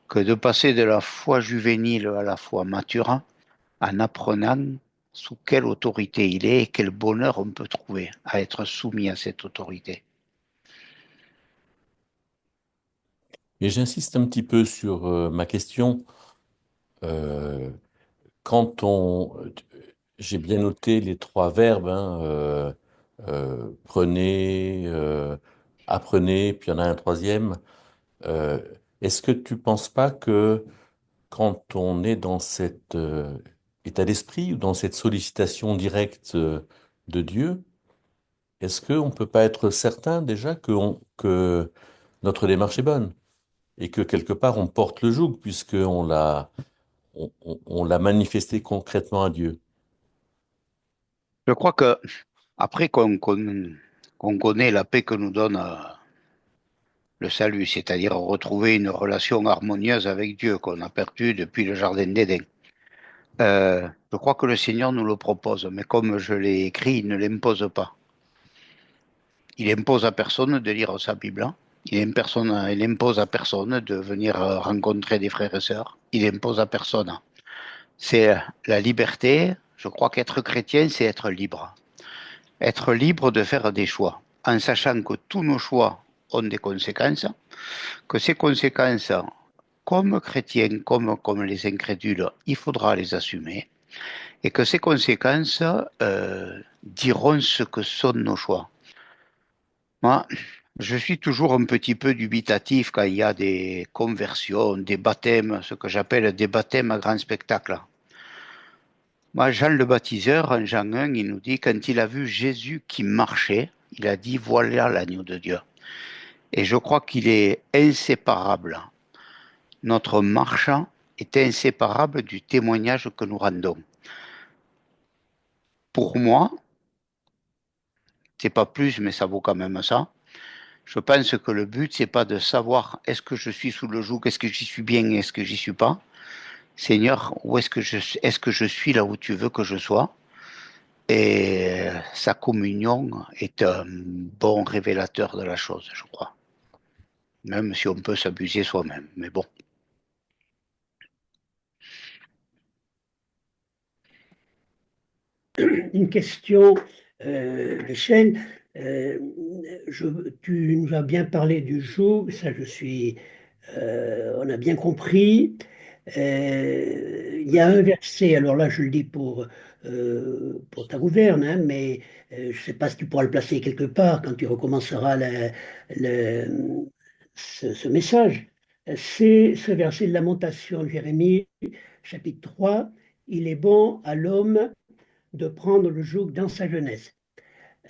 Speaker 1: que de passer de la foi juvénile à la foi mature en apprenant sous quelle autorité il est et quel bonheur on peut trouver à être soumis à cette autorité.
Speaker 2: Et j'insiste un petit peu sur ma question. Euh, quand on, j'ai bien noté les trois verbes, hein, prenez, apprenez, puis il y en a un troisième. Euh, Est-ce que tu penses pas que quand on est dans cet état d'esprit ou dans cette sollicitation directe de Dieu, est-ce qu'on ne peut pas être certain déjà que notre démarche est bonne et que quelque part on porte le joug puisqu'on l'a manifesté concrètement à Dieu?
Speaker 1: Je crois que après qu'on connaît la paix que nous donne le salut, c'est-à-dire retrouver une relation harmonieuse avec Dieu qu'on a perdue depuis le Jardin d'Éden. Je crois que le Seigneur nous le propose, mais comme je l'ai écrit, il ne l'impose pas. Il impose à personne de lire sa Bible, hein. Il impose à personne de venir rencontrer des frères et sœurs. Il impose à personne. C'est la liberté. Je crois qu'être chrétien, c'est être libre. Être libre de faire des choix, en sachant que tous nos choix ont des conséquences, que ces conséquences, comme chrétiens, comme les incrédules, il faudra les assumer, et que ces conséquences diront ce que sont nos choix. Moi, je suis toujours un petit peu dubitatif quand il y a des conversions, des baptêmes, ce que j'appelle des baptêmes à grand spectacle. Moi, Jean le baptiseur, en Jean 1, il nous dit, quand il a vu Jésus qui marchait, il a dit, voilà l'agneau de Dieu. Et je crois qu'il est inséparable. Notre marche est inséparable du témoignage que nous rendons. Pour moi, c'est pas plus, mais ça vaut quand même ça. Je pense que le but, c'est pas de savoir est-ce que je suis sous le joug, est-ce que j'y suis bien, est-ce que j'y suis pas. Seigneur, où est-ce que je suis là où tu veux que je sois? Et sa communion est un bon révélateur de la chose, je crois. Même si on peut s'abuser soi-même. Mais bon.
Speaker 3: Une question, Michel. Euh, Tu nous as bien parlé du joug, ça on a bien compris. Il y a un verset, alors là je le dis pour ta gouverne, hein, mais je ne sais pas si tu pourras le placer quelque part quand tu recommenceras ce message. C'est ce verset de Lamentation de Jérémie, chapitre 3. Il est bon à l'homme de prendre le joug dans sa jeunesse.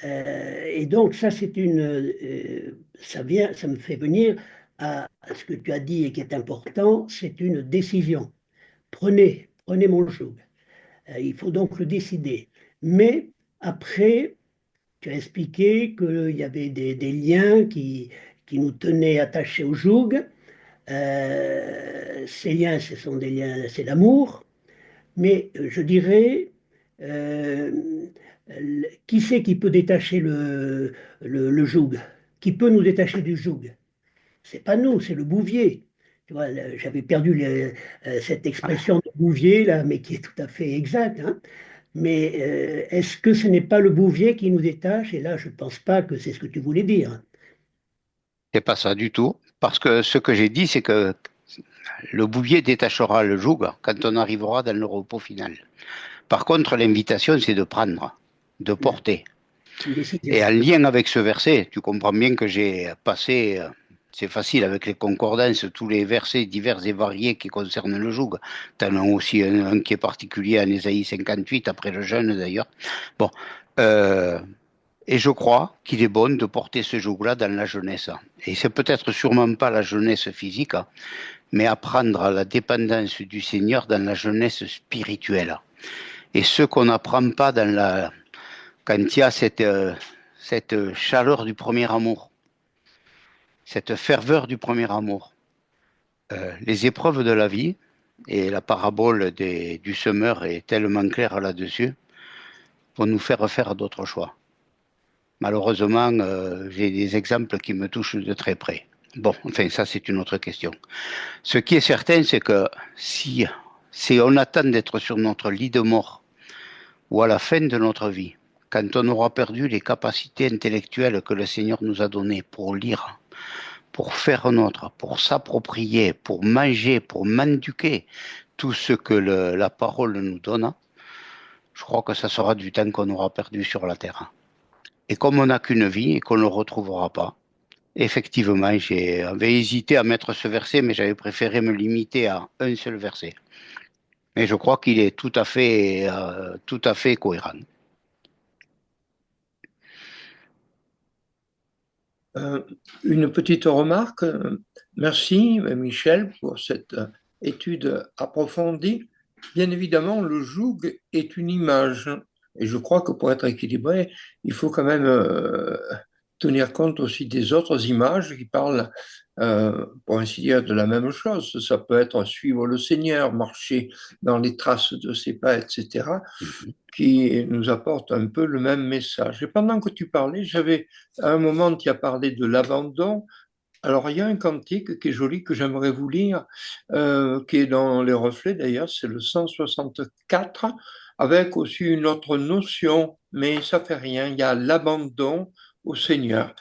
Speaker 3: Et donc ça, ça me fait venir à ce que tu as dit et qui est important, c'est une décision. Prenez mon joug. Il faut donc le décider. Mais après, tu as expliqué qu'il y avait des liens qui nous tenaient attachés au joug. Ces liens, ce sont des liens, c'est l'amour. Mais je dirais, euh, qui c'est qui peut détacher le joug? Qui peut nous détacher du joug? C'est pas nous, c'est le bouvier. Tu vois, j'avais perdu cette expression de bouvier, là, mais qui est tout à fait exacte, hein. Mais est-ce que ce n'est pas le bouvier qui nous détache? Et là, je ne pense pas que c'est ce que tu voulais dire.
Speaker 1: C'est pas ça du tout. Parce que ce que j'ai dit, c'est que le bouvier détachera le joug quand on arrivera dans le repos final. Par contre, l'invitation, c'est de prendre, de
Speaker 3: Hmm.
Speaker 1: porter.
Speaker 3: Une
Speaker 1: Et
Speaker 3: décision.
Speaker 1: en lien avec ce verset, tu comprends bien que j'ai passé, c'est facile avec les concordances, tous les versets divers et variés qui concernent le joug. Tu en as aussi un qui est particulier en Ésaïe 58, après le jeûne d'ailleurs. Bon, euh, et je crois qu'il est bon de porter ce joug-là dans la jeunesse. Et c'est peut-être sûrement pas la jeunesse physique, mais apprendre à la dépendance du Seigneur dans la jeunesse spirituelle. Et ce qu'on n'apprend pas quand il y a cette chaleur du premier amour, cette ferveur du premier amour. Les épreuves de la vie, et la parabole du semeur est tellement claire là-dessus, vont nous faire faire d'autres choix. Malheureusement, j'ai des exemples qui me touchent de très près. Bon, enfin, ça, c'est une autre question. Ce qui est certain, c'est que si on attend d'être sur notre lit de mort ou à la fin de notre vie, quand on aura perdu les capacités intellectuelles que le Seigneur nous a données pour lire, pour faire nôtre, pour s'approprier, pour manger, pour m'induquer tout ce que la parole nous donne, je crois que ça sera du temps qu'on aura perdu sur la terre. Et comme on n'a qu'une vie et qu'on ne le retrouvera pas, effectivement, j'avais hésité à mettre ce verset, mais j'avais préféré me limiter à un seul verset. Mais je crois qu'il est tout à fait cohérent.
Speaker 4: Euh, une petite remarque. Merci, Michel, pour cette étude approfondie. Bien évidemment, le joug est une image. Et je crois que pour être équilibré, il faut quand même tenir compte aussi des autres images qui parlent, pour ainsi dire, de la même chose. Ça peut être suivre le Seigneur, marcher dans les traces de ses pas, etc., qui nous apporte un peu le même message. Et pendant que tu parlais, j'avais à un moment, tu as parlé de l'abandon. Alors, il y a un cantique qui est joli que j'aimerais vous lire, qui est dans les reflets d'ailleurs, c'est le 164, avec aussi une autre notion, mais ça fait rien, il y a l'abandon au Seigneur.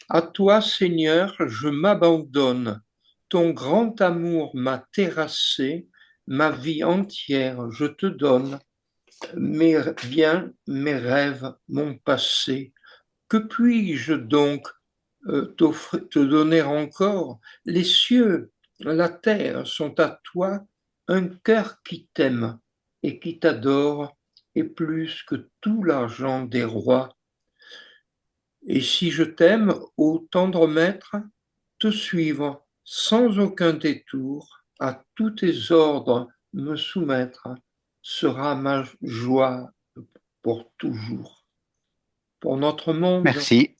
Speaker 4: À toi, Seigneur, je m'abandonne. Ton grand amour m'a terrassé, ma vie entière, je te donne mes biens, mes rêves, mon passé. Que puis-je donc te donner encore? Les cieux, la terre sont à toi, un cœur qui t'aime et qui t'adore est plus que tout l'argent des rois. Et si je t'aime, ô tendre maître, te suivre sans aucun détour, à tous tes ordres me soumettre, sera ma joie pour toujours. Pour notre monde,
Speaker 1: Merci.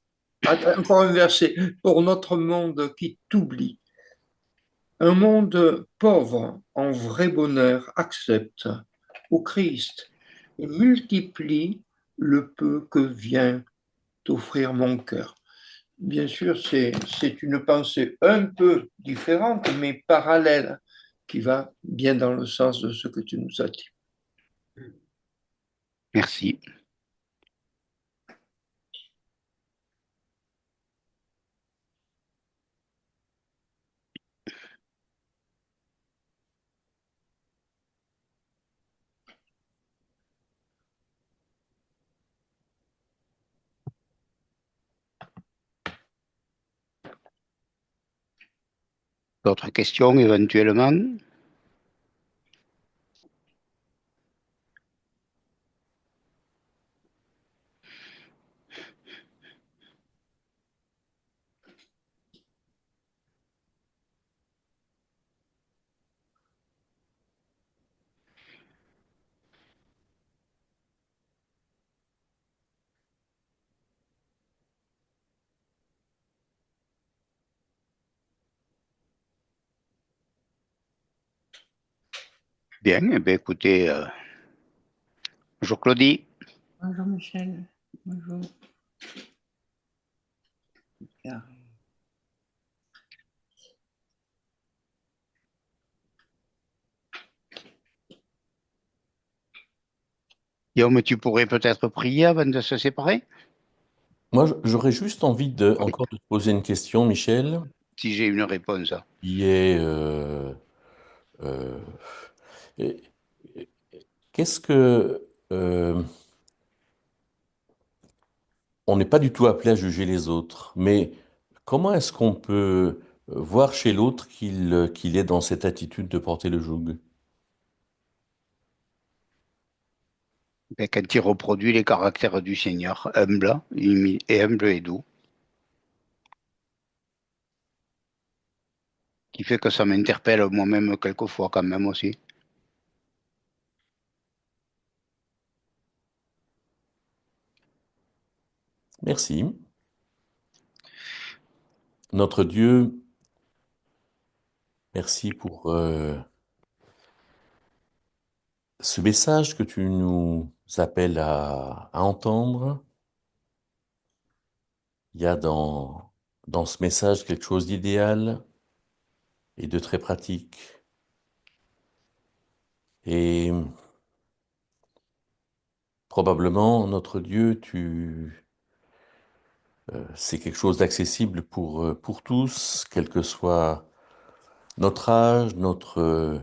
Speaker 4: encore un verset, pour notre monde qui t'oublie. Un monde pauvre en vrai bonheur accepte au Christ et multiplie le peu que vient t'offrir mon cœur. Bien sûr, c'est une pensée un peu différente, mais parallèle, qui va bien dans le sens de ce que tu nous as dit.
Speaker 1: Merci. D'autres questions éventuellement? Bien, eh bien, écoutez, Bonjour Claudie.
Speaker 5: Bonjour Michel. Bonjour. Pierre.
Speaker 1: Guillaume, tu pourrais peut-être prier avant de se séparer,
Speaker 2: Moi, j'aurais juste envie encore de te poser une question, Michel,
Speaker 1: si j'ai une réponse.
Speaker 2: qui est euh, et- et- qu'est-ce que on n'est pas du tout appelé à juger les autres, mais comment est-ce qu'on peut voir chez l'autre qu'il est dans cette attitude de porter le joug?
Speaker 1: Ben, quand il reproduit les caractères du Seigneur, humble et doux, qui fait que ça m'interpelle moi-même quelquefois quand même aussi.
Speaker 2: Merci. Notre Dieu, merci pour ce message que tu nous appelles à entendre. Il y a dans ce message quelque chose d'idéal et de très pratique. Et probablement, notre Dieu, c'est quelque chose d'accessible pour tous, quel que soit notre âge, notre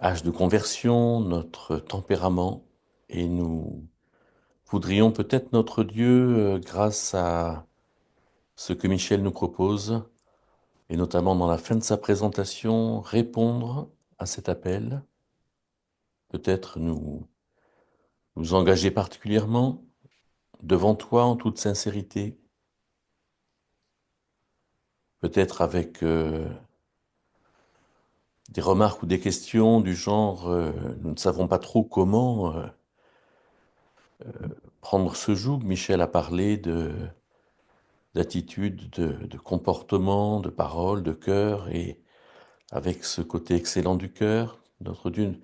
Speaker 2: âge de conversion, notre tempérament. Et nous voudrions peut-être notre Dieu, grâce à ce que Michel nous propose, et notamment dans la fin de sa présentation, répondre à cet appel, peut-être nous engager particulièrement devant toi en toute sincérité, peut-être avec des remarques ou des questions du genre nous ne savons pas trop comment prendre ce joug. Michel a parlé d'attitude, de comportement, de parole, de cœur, et avec ce côté excellent du cœur, notre Dieu, nous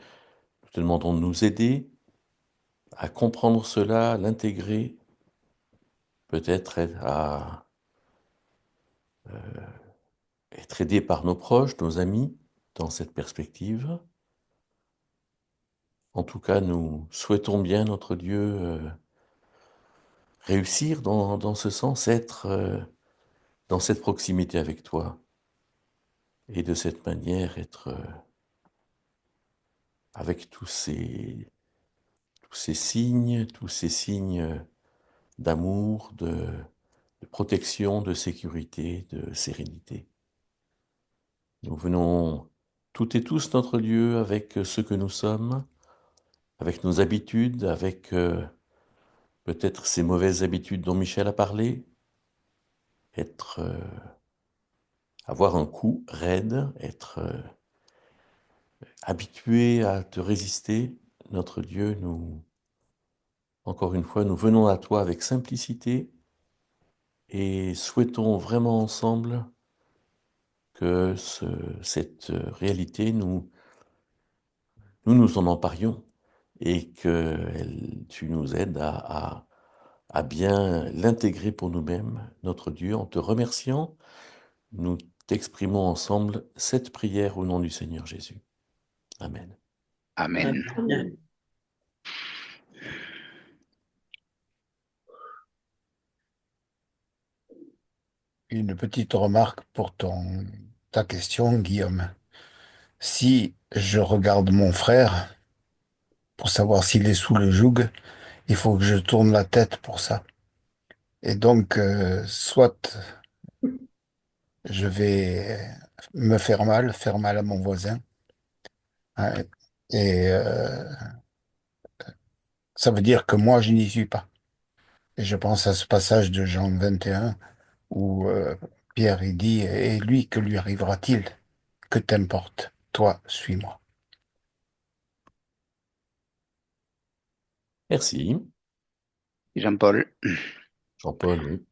Speaker 2: te demandons de nous aider à comprendre cela, à l'intégrer, peut-être à être aidé par nos proches, nos amis, dans cette perspective. En tout cas, nous souhaitons bien, notre Dieu, réussir dans ce sens, être dans cette proximité avec toi, et de cette manière être avec tous ces signes d'amour, de protection, de sécurité, de sérénité. Nous venons toutes et tous, notre Dieu, avec ce que nous sommes, avec nos habitudes, avec peut-être ces mauvaises habitudes dont Michel a parlé, être, avoir un cou raide, être habitué à te résister. Notre Dieu, encore une fois, nous venons à toi avec simplicité et souhaitons vraiment ensemble que cette réalité, nous en emparions et que tu nous aides à bien l'intégrer pour nous-mêmes, notre Dieu, en te remerciant. Nous t'exprimons ensemble cette prière au nom du Seigneur Jésus. Amen.
Speaker 1: Amen.
Speaker 3: Amen.
Speaker 6: Une petite remarque pour ta question, Guillaume. Si je regarde mon frère pour savoir s'il est sous le joug, il faut que je tourne la tête pour ça. Et donc, soit je vais me faire mal à mon voisin, hein, et ça veut dire que moi, je n'y suis pas. Et je pense à ce passage de Jean 21 où Pierre il dit, et lui, que lui arrivera-t-il? Que t'importe? Toi, suis-moi.
Speaker 2: Merci,
Speaker 1: Jean-Paul.
Speaker 2: Jean-Paul. Oui.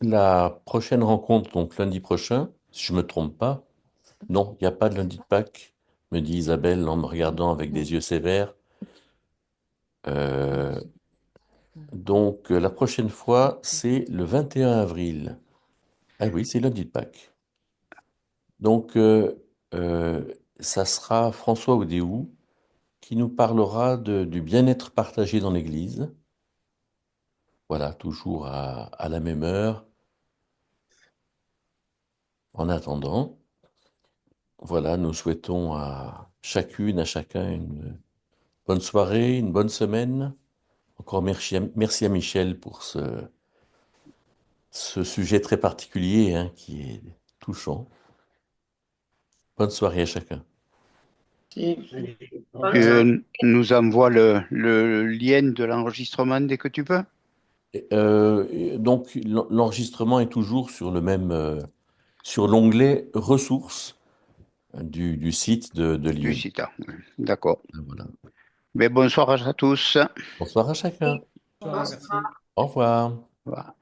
Speaker 2: La prochaine rencontre, donc lundi prochain, si je ne me trompe pas, non, il n'y a pas de lundi de Pâques, me dit Isabelle en me regardant avec des yeux sévères. Euh, donc, la prochaine fois, c'est le 21 avril. Ah oui, c'est lundi de Pâques. Donc, euh, ça sera François Odéou qui nous parlera du bien-être partagé dans l'Église. Voilà, toujours à la même heure. En attendant, voilà, nous souhaitons à chacune, à chacun une bonne soirée, une bonne semaine. Encore merci à Michel pour ce sujet très particulier, hein, qui est touchant. Bonne soirée à chacun.
Speaker 4: Et
Speaker 3: Allez, au
Speaker 5: Bonne
Speaker 3: revoir.
Speaker 5: soirée.
Speaker 1: Tu nous envoies le lien de l'enregistrement dès que tu peux,
Speaker 2: Donc, l'enregistrement est toujours sur sur l'onglet ressources du site de
Speaker 1: du
Speaker 2: Lyon.
Speaker 1: site. Ah, oui. D'accord.
Speaker 2: Voilà.
Speaker 1: Mais bonsoir à tous.
Speaker 2: Bonsoir à chacun.
Speaker 5: Bonsoir.
Speaker 2: Au revoir.
Speaker 1: Voilà.